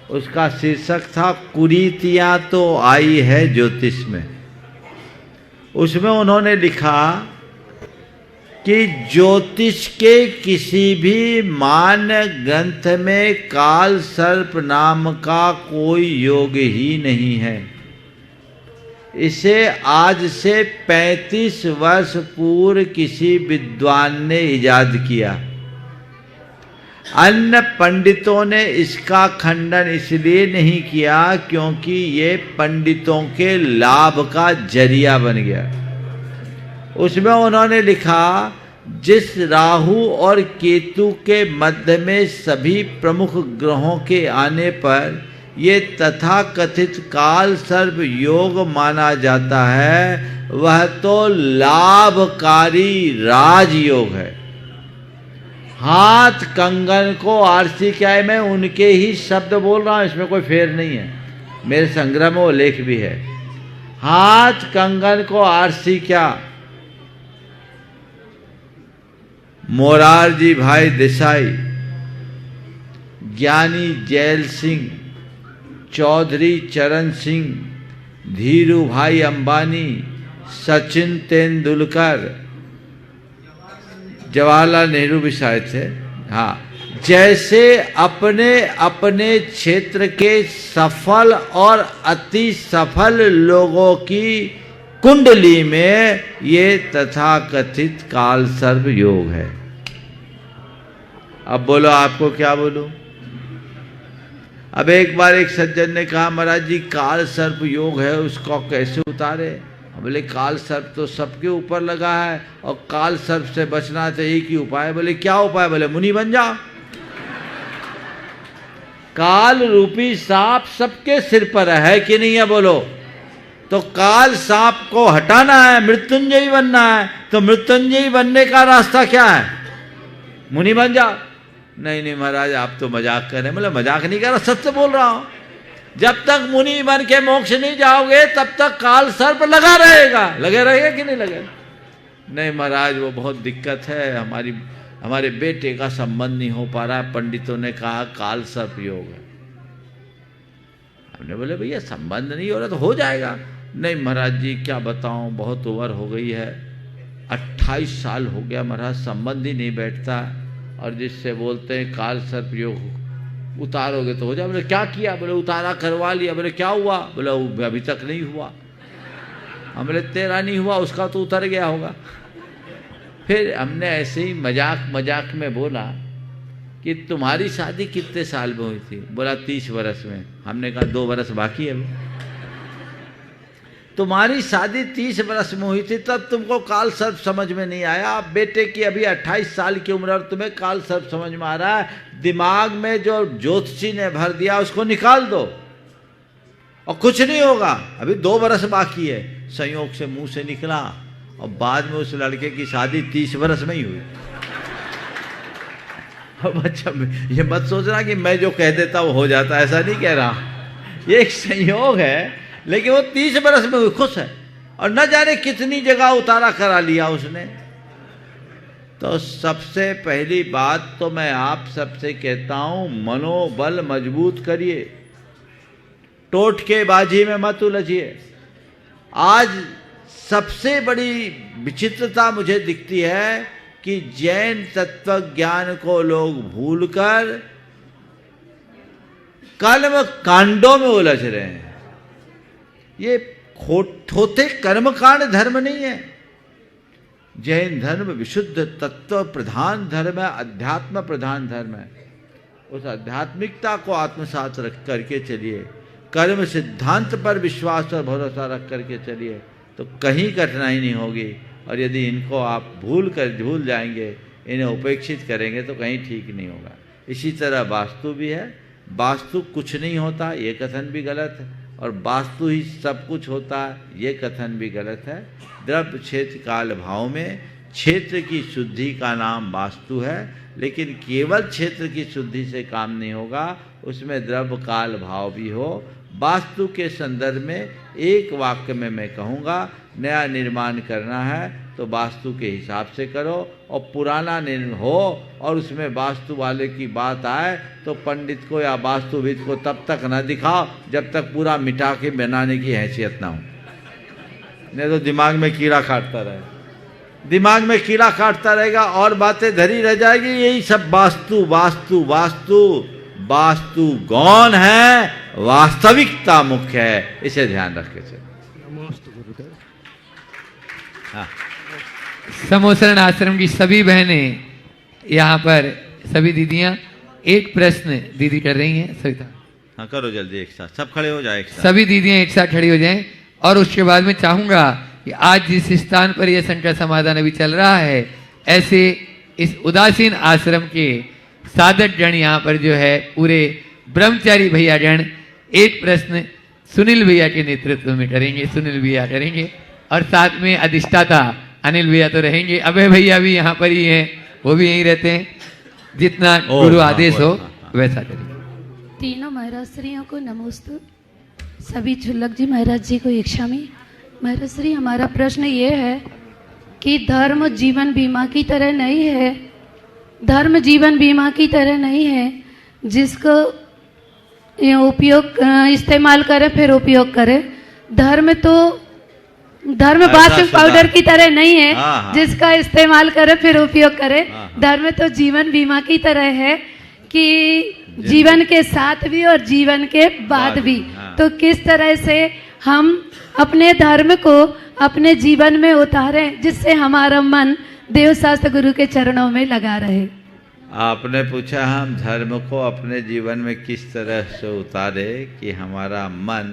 उसका शीर्षक था कुरीतियां तो आई है ज्योतिष में। उसमें उन्होंने लिखा कि ज्योतिष के किसी भी मान्य ग्रंथ में काल सर्प नाम का कोई योग ही नहीं है। इसे आज से 35 वर्ष पूर्व किसी विद्वान ने इजाद किया। अन्य पंडितों ने इसका खंडन इसलिए नहीं किया क्योंकि ये पंडितों के लाभ का जरिया बन गया। उसमें उन्होंने लिखा, जिस राहु और केतु के मध्य में सभी प्रमुख ग्रहों के आने पर ये तथाकथित काल सर्प योग माना जाता है, वह तो लाभकारी राजयोग है। हाथ कंगन को आरसी क्या है, मैं उनके ही शब्द बोल रहा हूं, इसमें कोई फेर नहीं है। मेरे संग्रह में वो लेख भी है। हाथ कंगन को आरसी क्या, मोरारजी भाई देसाई, ज्ञानी जैल सिंह, चौधरी चरण सिंह, धीरू भाई अंबानी, सचिन तेंदुलकर, जवाहरलाल नेहरू भी शायद थे। हाँ, जैसे अपने अपने क्षेत्र के सफल और अति सफल लोगों की कुंडली में ये तथाकथित काल सर्प योग है। अब बोलो आपको क्या बोलूं? अब एक बार एक सज्जन ने कहा महाराज जी काल सर्प योग है उसको कैसे उतारे? बोले काल सर्प तो सबके ऊपर लगा है और काल सर्प से बचना तो एक ही उपाय। बोले क्या उपाय? बोले मुनि बन जाओ। काल रूपी सांप सबके सिर पर है कि नहीं है? बोलो। तो काल सांप को हटाना है, मृत्युंजयी बनना है, तो मृत्युंजयी बनने का रास्ता क्या है? मुनि बन जाओ। नहीं नहीं महाराज आप तो मजाक कर रहे हैं। बोले मजाक नहीं कर रहा, सच बोल रहा हूं। जब तक मुनि बन के मोक्ष नहीं जाओगे तब तक काल सर्प लगा रहेगा। लगे रहेगा कि नहीं लगे? नहीं महाराज वो बहुत दिक्कत है, हमारे बेटे का संबंध नहीं हो पा रहा। पंडितों ने कहा काल सर्प योग है। हमने बोले भैया संबंध नहीं हो रहा तो हो जाएगा। नहीं महाराज जी क्या बताऊं बहुत उम्र हो गई है, 28 साल हो गया महाराज, संबंध ही नहीं बैठता। और जिससे बोलते हैं काल सर्प योग उतारोगे तो हो जाए। बोले क्या किया? बोले उतारा करवा लिया। बोले क्या हुआ? बोले अभी तक नहीं हुआ। हम बोले तेरा नहीं हुआ, उसका तो उतर गया होगा। फिर हमने ऐसे ही मजाक में बोला कि तुम्हारी शादी कितने साल में हुई थी? बोला 30 वर्ष में। हमने कहा 2 वर्ष बाकी है। तुम्हारी शादी 30 वर्ष में हुई थी तब तुमको काल सर्प समझ में नहीं आया। आप बेटे की अभी 28 साल की उम्र और तुम्हें काल सर्प समझ में आ रहा है। दिमाग में जो ज्योतिषी ने भर दिया उसको निकाल दो और कुछ नहीं होगा। अभी 2 वर्ष बाकी है। संयोग से मुंह से निकला और बाद में उस लड़के की शादी 30 वर्ष में ही हुई। अब अच्छा ये मत सोचना कि मैं जो कह देता वो हो जाता, ऐसा नहीं कह रहा। ये एक संयोग है, लेकिन वो 30 वर्ष में खुश है और न जाने कितनी जगह उतारा करा लिया उसने। तो सबसे पहली बात तो मैं आप सबसे कहता हूं मनोबल मजबूत करिए, टोटकेबाजी में मत उलझिए। आज सबसे बड़ी विचित्रता मुझे दिखती है कि जैन तत्व ज्ञान को लोग भूलकर कर्म कांडों में उलझ रहे हैं। ये थोथे कर्मकांड धर्म नहीं है। जैन धर्म विशुद्ध तत्व प्रधान धर्म है, अध्यात्म प्रधान धर्म है। उस आध्यात्मिकता को आत्मसात रख करके चलिए, कर्म सिद्धांत पर विश्वास और भरोसा रख करके चलिए तो कहीं कठिनाई नहीं होगी। और यदि इनको आप भूल जाएंगे, इन्हें उपेक्षित करेंगे तो कहीं ठीक नहीं होगा। इसी तरह वास्तु भी है। वास्तु कुछ नहीं होता ये कथन भी गलत है, और वास्तु ही सब कुछ होता है ये कथन भी गलत है। द्रव्य क्षेत्र काल भाव में क्षेत्र की शुद्धि का नाम वास्तु है, लेकिन केवल क्षेत्र की शुद्धि से काम नहीं होगा, उसमें द्रव्य काल भाव भी हो। वास्तु के संदर्भ में एक वाक्य में मैं कहूँगा, नया निर्माण करना है तो वास्तु के हिसाब से करो, और पुराना हो और उसमें वास्तु वाले की बात आए तो पंडित को या वास्तुविद को तब तक न दिखाओ जब तक पूरा मिटा के बनाने की हैसियत ना हो। नहीं तो दिमाग में कीड़ा काटता रहेगा, दिमाग में कीड़ा काटता रहेगा और बातें धरी रह जाएगी। यही सब वास्तु वास्तु वास्तु वास्तु गौण है, वास्तविकता मुख्य है, इसे ध्यान रख के चलो। हाँ। समोसरण आश्रम की सभी बहनें यहाँ पर, सभी दीदियाँ, एक प्रश्न दीदी कर रही हैं। सविता हाँ करो जल्दी, एक साथ सब खड़े हो जाए, एक साथ सभी दीदियाँ एक साथ खड़ी हो जाएं। और उसके बाद में चाहूँगा कि आज जिस स्थान पर यह संकट समाधान अभी चल रहा है, ऐसे इस उदासीन आश्रम के साधक जन यहाँ पर जो है पूरे ब्रह्मचारी भैया जन एक प्रश्न सुनील भैया के नेतृत्व में करेंगे। सुनील भैया करेंगे और साथ में अधिष्ठाता अनिल भैया तो रहेंगे। अभय भैया भी यहाँ पर ही हैं, वो भी यहीं रहते हैं। जितना गुरु आदेश हो वैसा करेंगे। तीनों महाराज श्रियों को नमोस्तु। सभी छुल्लक जी महाराज जी को इच्छामी। महाराज श्री, हमारा प्रश्न ये है कि धर्म जीवन बीमा की तरह नहीं है, धर्म जीवन बीमा की तरह नहीं है जिसको उपयोग इस्तेमाल करे फिर उपयोग करे। धर्म तो धर्म वॉशिंग पाउडर की तरह नहीं है जिसका इस्तेमाल करे फिर उपयोग करे। धर्म तो जीवन बीमा की तरह है कि जीवन के साथ भी और जीवन के बाद भी। तो किस तरह से हम अपने धर्म को अपने जीवन में उतारें, जिससे हमारा मन देवशास्त्र गुरु के चरणों में लगा रहे। आपने पूछा हम धर्म को अपने जीवन में किस तरह से उतारे कि हमारा मन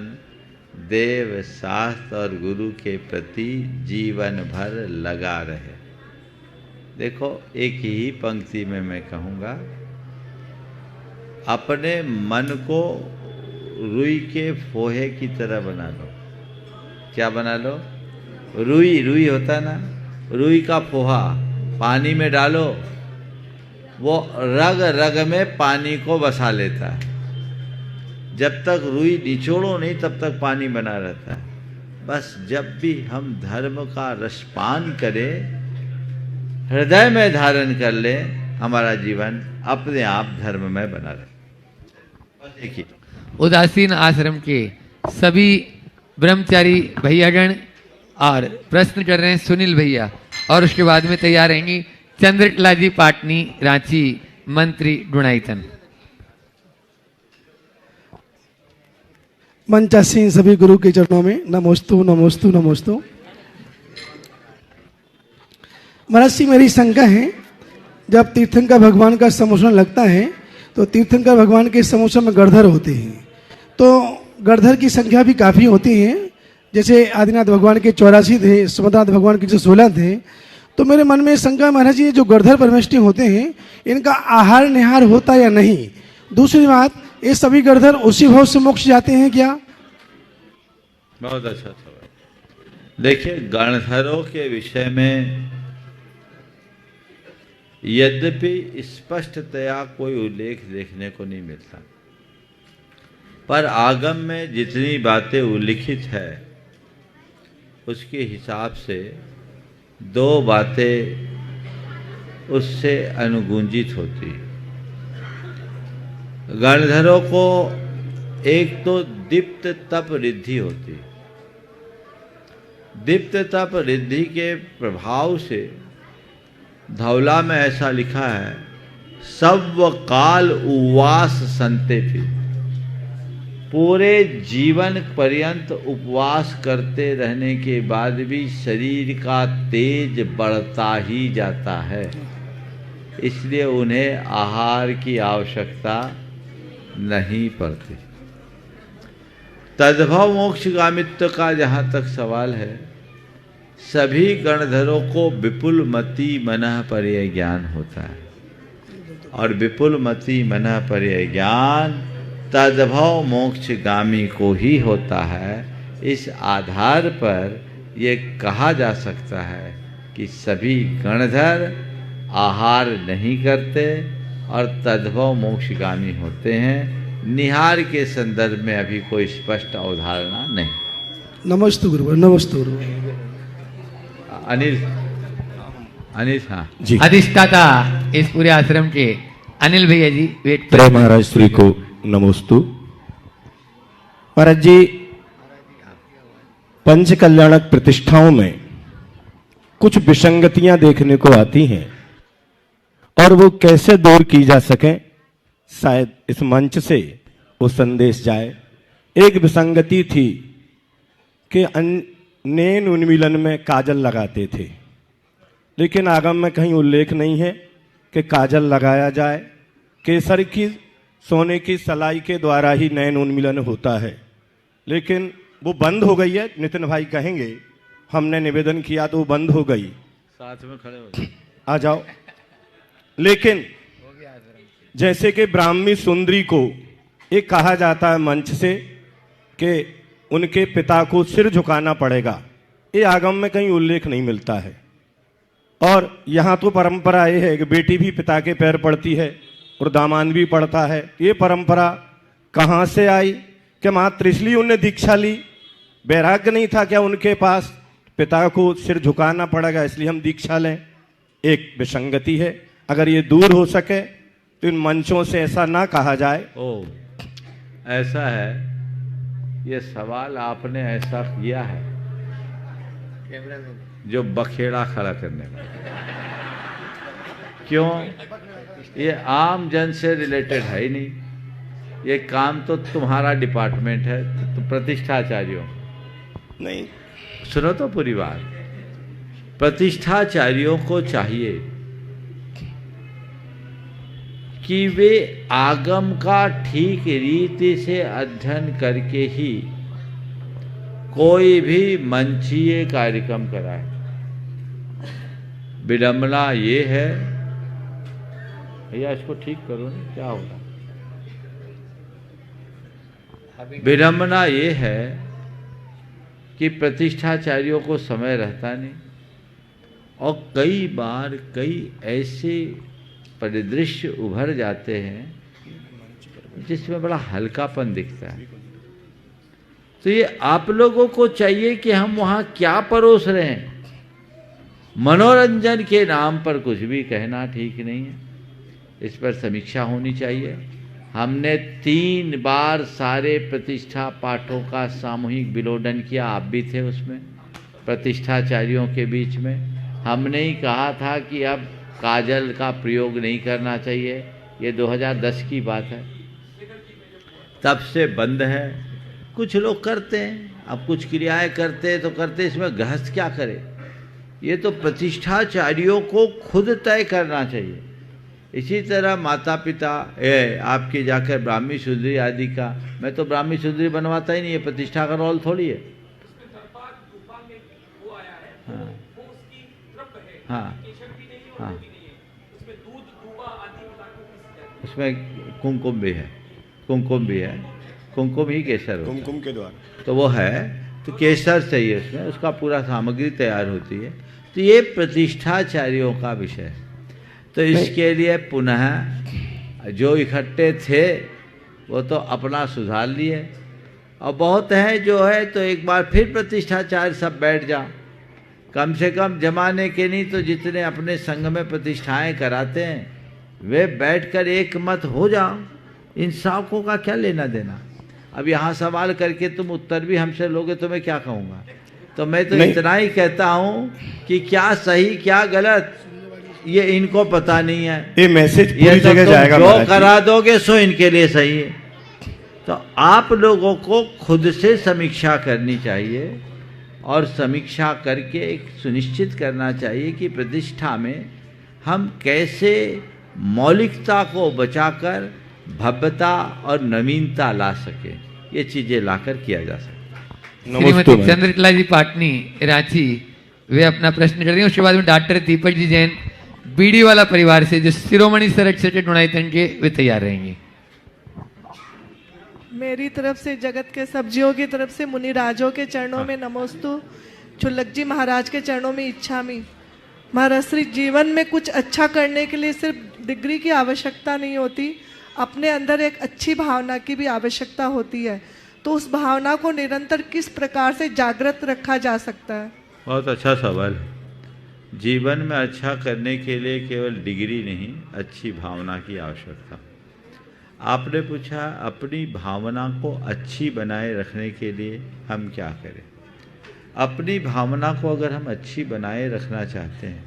देव शास्त्र और गुरु के प्रति जीवन भर लगा रहे। देखो, एक ही पंक्ति में मैं कहूँगा, अपने मन को रुई के फोहे की तरह बना लो। क्या बना लो? रुई, रुई होता है ना, रुई का फोहा पानी में डालो, वो रग रग में पानी को बसा लेता है। जब तक रुई निचोड़ो नहीं तब तक पानी बना रहता है। बस जब भी हम धर्म का रसपान करें, हृदय में धारण कर ले, हमारा जीवन अपने आप धर्म में बना रहे। बस देखिए, उदासीन आश्रम के सभी ब्रह्मचारी भैयागण और प्रश्न कर रहे हैं सुनील भैया, और उसके बाद में तैयार रहेंगी चंद्रकला जी पाटनी, रांची, मंत्री गुणाईतन। मंचासीन सभी गुरु के चरणों में नमोस्तु नमोस्तु नमोस्तु। महाराज जी, मेरी शंका है, जब तीर्थंकर भगवान का समोसन लगता है तो तीर्थंकर भगवान के समोसन में गणधर होते हैं, तो गणधर की संख्या भी काफ़ी होती है। जैसे आदिनाथ भगवान के 84 थे, सुमनाथ भगवान के 16 थे। तो मेरे मन में शंका, महाराज जी, जो गणधर परमेष्ठी होते हैं, इनका आहार निहार होता या नहीं? दूसरी बात, ये सभी गणधर उसी भाव से मोक्ष जाते हैं क्या? बहुत अच्छा सवाल। देखिए, गणधरों के विषय में यद्यपि स्पष्टतया कोई उल्लेख देखने को नहीं मिलता, पर आगम में जितनी बातें उल्लिखित है उसके हिसाब से दो बातें उससे अनुगुंजित होती। गणधरों को एक तो दीप्त तप रिद्धि होती। दीप्त तप रिद्धि के प्रभाव से धौला में ऐसा लिखा है, सब काल उपवास संतेपि, पूरे जीवन पर्यंत उपवास करते रहने के बाद भी शरीर का तेज बढ़ता ही जाता है, इसलिए उन्हें आहार की आवश्यकता नहीं पड़ती। तद्भव मोक्षगामित्व का जहाँ तक सवाल है, सभी गणधरों को विपुल मति मनः पर्यय ज्ञान होता है, और विपुल मति मनः पर्यय ज्ञान तद्भव मोक्षगामी को ही होता है। इस आधार पर ये कहा जा सकता है कि सभी गणधर आहार नहीं करते और तद्भव मोक्षगामी होते हैं। निहार के संदर्भ में अभी कोई स्पष्ट अवधारणा नहीं। नमस्ते गुरुवर, नमस्ते गुरुवर। अनिल, अनिल, हाँ जी, अधिष्ठाता इस पूरे आश्रम के अनिल भैया जी, वेट प्रेम महाराज श्री को नमोस्तु। महाराज जी, पंच कल्याणक प्रतिष्ठाओं में कुछ विसंगतियां देखने को आती हैं, और वो कैसे दूर की जा सके, शायद इस मंच से वो संदेश जाए। एक विसंगति थी कि नैन उन्मीलन में काजल लगाते थे, लेकिन आगम में कहीं उल्लेख नहीं है कि काजल लगाया जाए। केसर की, सोने की सलाई के द्वारा ही नैन उन्मीलन होता है, लेकिन वो बंद हो गई है। नितिन भाई कहेंगे, हमने निवेदन किया तो वो बंद हो गई। साथ में खड़े हो आ जाओ। लेकिन जैसे कि ब्राह्मी सुंदरी को एक कहा जाता है मंच से कि उनके पिता को सिर झुकाना पड़ेगा, ये आगम में कहीं उल्लेख नहीं मिलता है। और यहाँ तो परंपरा ये है कि बेटी भी पिता के पैर पड़ती है और दामाद भी पड़ता है। ये परंपरा कहाँ से आई? कि मात्र इसलिए उन्हें दीक्षा ली, वैराग्य नहीं था क्या उनके पास? पिता को सिर झुकाना पड़ेगा इसलिए हम दीक्षा लें। एक विसंगति है, अगर ये दूर हो सके तो इन मंचों से ऐसा ना कहा जाए। ओ, ऐसा है, ये सवाल आपने ऐसा किया है जो बखेड़ा खड़ा करने का। क्यों? ये आम जन से रिलेटेड है ही नहीं, ये काम तो तुम्हारा डिपार्टमेंट है, तो प्रतिष्ठाचार्यों नहीं। सुनो तो पूरी बात। प्रतिष्ठाचार्यों को चाहिए कि वे आगम का ठीक रीति से अध्ययन करके ही कोई भी मंचीय कार्यक्रम कराए। विडंबना ये है, भैया इसको ठीक करो ना, क्या होगा। विडंबना ये है कि प्रतिष्ठाचार्यों को समय रहता नहीं और कई बार कई ऐसे परिदृश्य उभर जाते हैं जिसमें बड़ा हल्कापन दिखता है। तो ये आप लोगों को चाहिए कि हम वहाँ क्या परोस रहे हैं। मनोरंजन के नाम पर कुछ भी कहना ठीक नहीं है, इस पर समीक्षा होनी चाहिए। हमने 3 बार सारे प्रतिष्ठा पाठों का सामूहिक विलोडन किया, आप भी थे उसमें, प्रतिष्ठाचार्यों के बीच में। हमने ही कहा था कि अब काजल का प्रयोग नहीं करना चाहिए, ये 2010 की बात है, तब से बंद है। कुछ लोग करते हैं, अब कुछ क्रियाएं करते हैं तो करते, इसमें गृहस्थ क्या करे। ये तो प्रतिष्ठाचार्यों को खुद तय करना चाहिए। इसी तरह माता पिता आपके जाकर ब्राह्मी शूद्री आदि का, मैं तो ब्राह्मी शूद्री बनवाता ही नहीं है, प्रतिष्ठा का रोल थोड़ी है। हाँ हाँ हाँ, उसमें कुमकुम भी है, कुमकुम भी है, कुमकुम ही केसर होता है, कुमकुम के द्वारा तो वो है, तो केसर चाहिए उसमें, उसका पूरा सामग्री तैयार होती है। तो ये प्रतिष्ठाचार्यों का विषय है। तो इसके लिए पुनः जो इकट्ठे थे वो तो अपना सुधार लिए, और बहुत है जो है तो एक बार फिर प्रतिष्ठाचार्य सब बैठ जाओ, कम से कम जमाने के नहीं तो जितने अपने संघ में प्रतिष्ठाएं कराते हैं वे बैठकर एक मत हो जाओ। इन सावकों का क्या लेना देना। अब यहाँ सवाल करके तुम उत्तर भी हमसे लोगे तो मैं क्या कहूँगा। तो मैं तो इतना ही कहता हूँ कि क्या सही क्या गलत ये इनको पता नहीं है। ये मैसेज पूरी जगह जाएगा, जो करा दोगे सो इनके लिए सही है। तो आप लोगों को खुद से समीक्षा करनी चाहिए और समीक्षा करके एक सुनिश्चित करना चाहिए कि प्रतिष्ठा में हम कैसे मौलिकता को बचाकर भव्यता और नवीनता ला सके, ये चीजें लाकर किया जा सकता है। श्रीमती चंद्रकला जी पाटनी रांची, वे अपना प्रश्न कर रही हैं। उसके बाद में डॉक्टर दीपक जी जैन बीडी वाला परिवार से, जो शिरोमणि सरक सेक्रेटरी डोनाइतन के, वे तैयार रहेंगे। मेरी तरफ से जगत के सब्जियों की तरफ से मुनिराजों के चरणों में नमोस्तु, चुल्लक जी महाराज के चरणों में इच्छामि। महाराज श्री, जीवन में कुछ अच्छा करने के लिए सिर्फ डिग्री की आवश्यकता नहीं होती, अपने अंदर एक अच्छी भावना की भी आवश्यकता होती है। तो उस भावना को निरंतर किस प्रकार से जागृत रखा जा सकता है। बहुत अच्छा सवाल है। जीवन में अच्छा करने के लिए केवल डिग्री नहीं, अच्छी भावना की आवश्यकता। आपने पूछा अपनी भावना को अच्छी बनाए रखने के लिए हम क्या करें। अपनी भावना को अगर हम अच्छी बनाए रखना चाहते हैं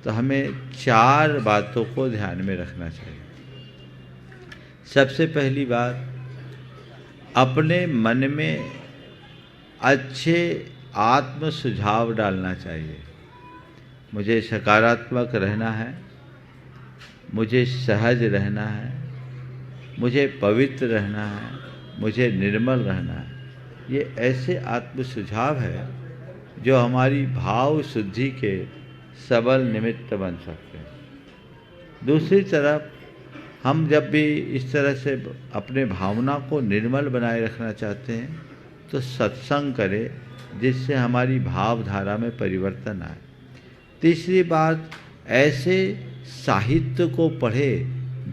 तो हमें 4 बातों को ध्यान में रखना चाहिए। सबसे पहली बात, अपने मन में अच्छे आत्म सुझाव डालना चाहिए। मुझे सकारात्मक रहना है, मुझे सहज रहना है, मुझे पवित्र रहना है, मुझे निर्मल रहना है। ये ऐसे आत्म सुझाव है जो हमारी भाव शुद्धि के सबल निमित्त बन सकते हैं। दूसरी तरफ हम जब भी इस तरह से अपने भावना को निर्मल बनाए रखना चाहते हैं तो सत्संग करें जिससे हमारी भावधारा में परिवर्तन आए। तीसरी बात, ऐसे साहित्य को पढ़े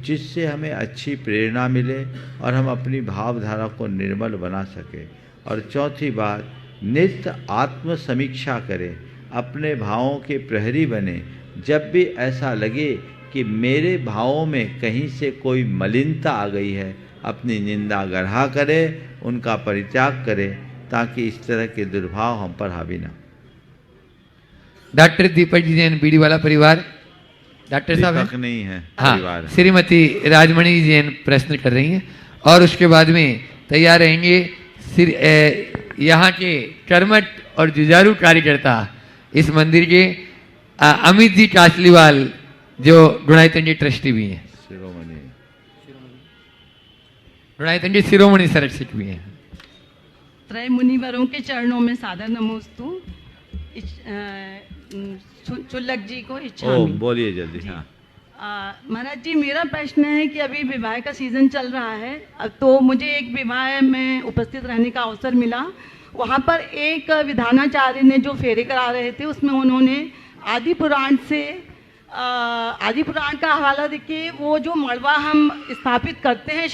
जिससे हमें अच्छी प्रेरणा मिले और हम अपनी भावधारा को निर्मल बना सकें। और चौथी बात, नित्य आत्म समीक्षा करें, अपने भावों के प्रहरी बने। जब भी ऐसा लगे कि मेरे भावों में कहीं से कोई मलिनता आ गई है, अपनी निंदा गढ़ा करें, उनका परित्याग करें, ताकि इस तरह के दुर्भाव हम पर हावी ना। डॉक्टर दीपक जी जैन बीडी वाला परिवार, डॉक्टर साहब नहीं है हाँ, श्रीमती राजमणि जैन प्रश्न कर रही हैं और उसके बाद में तैयार रहेंगे यहाँ के कर्मठ और जुझारू कार्यकर्ता इस मंदिर के अमित जी कासलीवाल, जो गुणायतन जी ट्रस्टी भी हैं, गुणायतन जी शिरोमणि संरक्षक भी हैं। त्रय मुनिवरों के चरणों में सादर नमोस्तु। चुल्लक जी को इच्छा बोलिए जल्दी। हाँ महाराज जी, मेरा प्रश्न है कि अभी विवाह का सीजन चल रहा है, तो मुझे एक विवाह में उपस्थित रहने का अवसर मिला। वहाँ पर एक विधानाचार्य ने जो फेरे करा रहे थे, उसमें उन्होंने आदि पुराण का हवाला देके वो जो मड़वा हम स्थापित करते हैं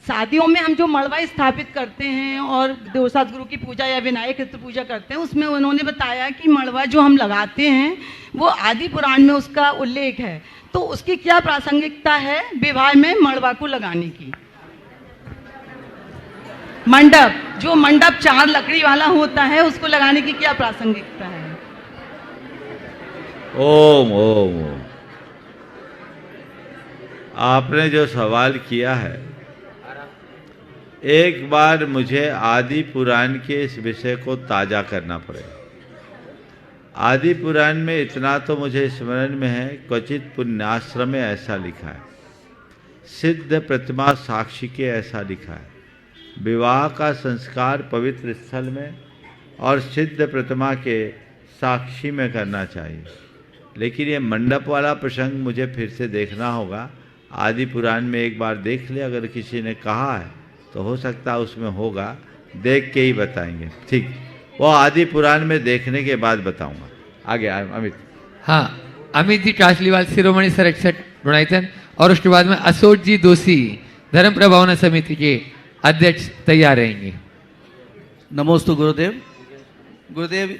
शादियों में हम जो मड़वा स्थापित करते हैं और देवसात गुरु की पूजा या विनायक चित्र पूजा करते हैं, उसमें उन्होंने बताया कि मड़वा जो हम लगाते हैं वो आदि पुराण में उसका उल्लेख है, तो उसकी क्या प्रासंगिकता है विवाह में मड़वा को लगाने की? जो मंडप 4 लकड़ी वाला होता है, उसको लगाने की क्या प्रासंगिकता है? ओम ओम ओम। आपने जो सवाल किया है, एक बार मुझे आदि पुराण के इस विषय को ताज़ा करना पड़ेगा। आदि पुराण में इतना तो मुझे स्मरण में है, क्वचित पुण्याश्रम में ऐसा लिखा है, सिद्ध प्रतिमा साक्षी के ऐसा लिखा है, विवाह का संस्कार पवित्र स्थल में और सिद्ध प्रतिमा के साक्षी में करना चाहिए। लेकिन ये मंडप वाला प्रसंग मुझे फिर से देखना होगा। आदि पुराण में एक बार देख ले, अगर किसी ने कहा है तो हो सकता है उसमें होगा, देख के ही बताएंगे। ठीक, वो आदि पुराण में देखने के बाद बताऊंगा। आगे अमित। हाँ, अमित जी कासलीवाल शिरोमणि संरक्षक गुणायतन, और उसके बाद में अशोक जी दोषी धर्म प्रभावना समिति के अध्यक्ष तैयार रहेंगे। नमोस्तु गुरुदेव। गुरुदेव,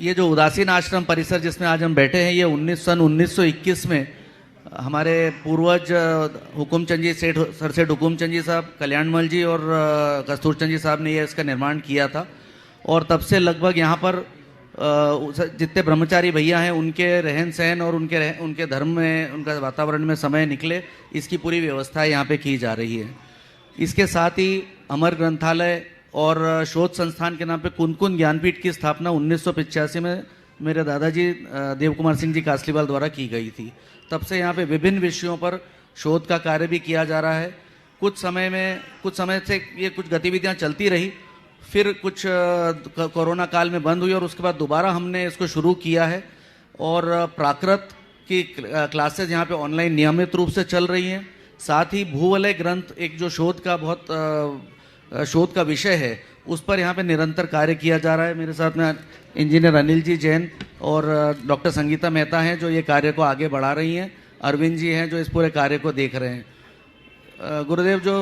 ये जो उदासीन आश्रम परिसर जिसमें आज हम बैठे हैं, ये सन 1921 में हमारे पूर्वज हुकुमचंद जी सेठ सर सेठ हुकुमचंद जी साहब, कल्याणमल जी और कस्तूरचंद जी साहब ने ये इसका निर्माण किया था। और तब से लगभग यहाँ पर जितने ब्रह्मचारी भैया हैं, उनके रहन सहन और उनके धर्म में, उनका वातावरण में समय निकले, इसकी पूरी व्यवस्था यहाँ पे की जा रही है। इसके साथ ही अमर ग्रंथालय और शोध संस्थान के नाम पे कुन-कुन ज्ञानपीठ की स्थापना 1985 में मेरे दादाजी देव कुमार सिंह जी कासलीवाल द्वारा की गई थी। तब से यहाँ पे विभिन्न विषयों पर शोध का कार्य भी किया जा रहा है। कुछ समय से ये कुछ गतिविधियाँ चलती रही, फिर कुछ कोरोना काल में बंद हुई और उसके बाद दोबारा हमने इसको शुरू किया है। और प्राकृत की क्लासेज यहाँ पे ऑनलाइन नियमित रूप से चल रही हैं। साथ ही भूवलय ग्रंथ, एक जो शोध का विषय है, उस पर यहाँ पे निरंतर कार्य किया जा रहा है। मेरे साथ में इंजीनियर अनिल जी जैन और डॉक्टर संगीता मेहता हैं जो ये कार्य को आगे बढ़ा रही हैं। अरविंद जी हैं जो इस पूरे कार्य को देख रहे हैं। गुरुदेव, जो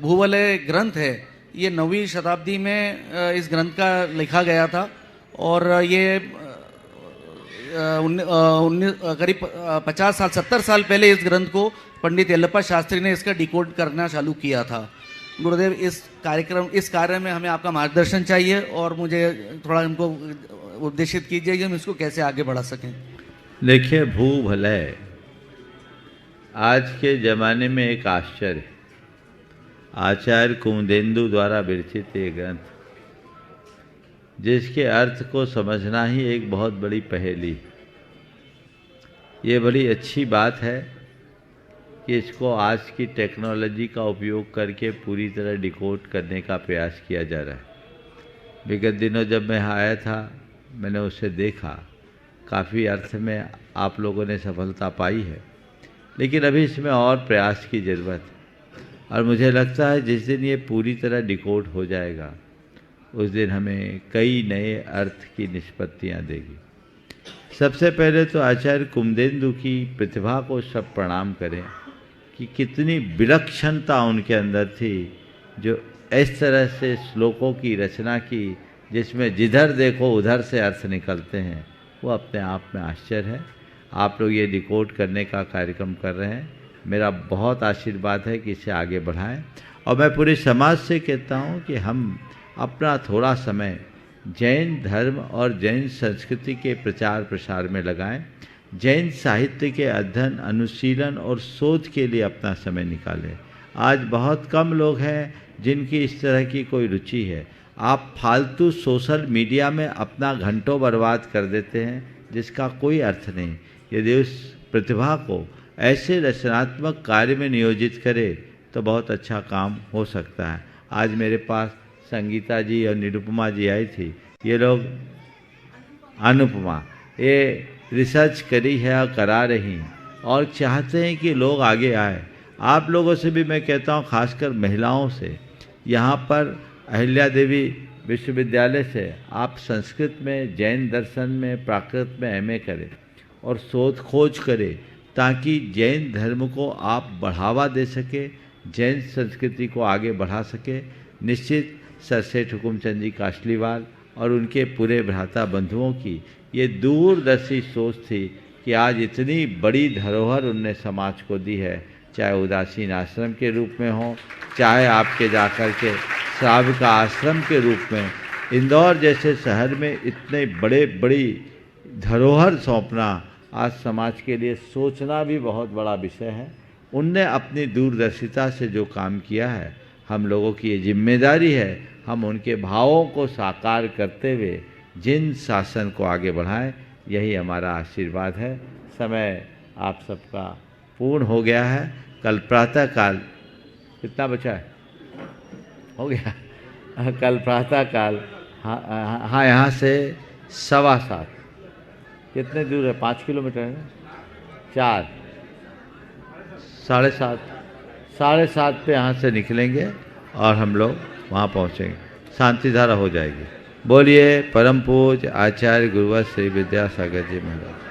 भूवलय ग्रंथ है, ये 9वीं शताब्दी में इस ग्रंथ का लिखा गया था और ये करीब 50 साल 70 साल पहले इस ग्रंथ को पंडित यल्लप्पा शास्त्री ने इसका डिकोड करना चालू किया था। गुरुदेव, इस कार्य में हमें आपका मार्गदर्शन चाहिए और मुझे थोड़ा इनको उपदेशित कीजिए कि हम इसको कैसे आगे बढ़ा सकें। देखिए, भूवलय आज के ज़माने में एक आश्चर्य, आचार्य कुमुदेन्दु द्वारा विरचित ये ग्रंथ, जिसके अर्थ को समझना ही एक बहुत बड़ी पहेली। ये बड़ी अच्छी बात है कि इसको आज की टेक्नोलॉजी का उपयोग करके पूरी तरह डिकोड करने का प्रयास किया जा रहा है। विगत दिनों जब मैं आया था, मैंने उसे देखा, काफ़ी अर्थ में आप लोगों ने सफलता पाई है, लेकिन अभी इसमें और प्रयास की ज़रूरत है। और मुझे लगता है जिस दिन ये पूरी तरह डिकोड हो जाएगा, उस दिन हमें कई नए अर्थ की निष्पत्तियाँ देगी। सबसे पहले तो आचार्य कुमुदेन्दु की प्रतिभा को सब प्रणाम करें कि कितनी विलक्षणता उनके अंदर थी, जो इस तरह से श्लोकों की रचना की जिसमें जिधर देखो उधर से अर्थ निकलते हैं। वो अपने आप में आश्चर्य है। आप लोग ये डिकोड करने का कार्यक्रम कर रहे हैं, मेरा बहुत आशीर्वाद है कि इसे आगे बढ़ाएं। और मैं पूरे समाज से कहता हूँ कि हम अपना थोड़ा समय जैन धर्म और जैन संस्कृति के प्रचार प्रसार में लगाएं। जैन साहित्य के अध्ययन, अनुशीलन और शोध के लिए अपना समय निकालें। आज बहुत कम लोग हैं जिनकी इस तरह की कोई रुचि है। आप फालतू सोशल मीडिया में अपना घंटों बर्बाद कर देते हैं जिसका कोई अर्थ नहीं। यदि उस प्रतिभा को ऐसे रचनात्मक कार्य में नियोजित करे तो बहुत अच्छा काम हो सकता है। आज मेरे पास संगीता जी और निरुपमा जी आई थी। ये लोग अनुपमा ये रिसर्च करी है और करा रही हैं और चाहते हैं कि लोग आगे आए। आप लोगों से भी मैं कहता हूँ, खासकर महिलाओं से, यहाँ पर अहिल्या देवी विश्वविद्यालय से आप संस्कृत में, जैन दर्शन में, प्राकृत में एमए करें और शोध खोज करें ताकि जैन धर्म को आप बढ़ावा दे सके, जैन संस्कृति को आगे बढ़ा सके। निश्चित सर सेठ हुकुमचंद जी काशलीवाल और उनके पूरे भ्राता बंधुओं की ये दूरदर्शी सोच थी कि आज इतनी बड़ी धरोहर उनने समाज को दी है, चाहे उदासीन आश्रम के रूप में हो, चाहे आपके जाकर के श्राविका आश्रम के रूप में। इंदौर जैसे शहर में इतने बड़ी धरोहर सौंपना आज समाज के लिए सोचना भी बहुत बड़ा विषय है। उनने अपनी दूरदर्शिता से जो काम किया है, हम लोगों की ये जिम्मेदारी है, हम उनके भावों को साकार करते हुए जिन शासन को आगे बढ़ाएं, यही हमारा आशीर्वाद है। समय आप सबका पूर्ण हो गया है। कल प्रातःकाल कितना बचा है? हो गया। कल प्रातःकाल हाँ यहाँ से 7:15 कितने दूर है? 5 किलोमीटर है ना? 4 7:30 पे यहाँ से निकलेंगे और हम लोग वहाँ पहुँचेंगे। शांति धारा हो जाएगी। बोलिए परम पूज्य आचार्य गुरुवर श्री विद्यासागर जी महाराज।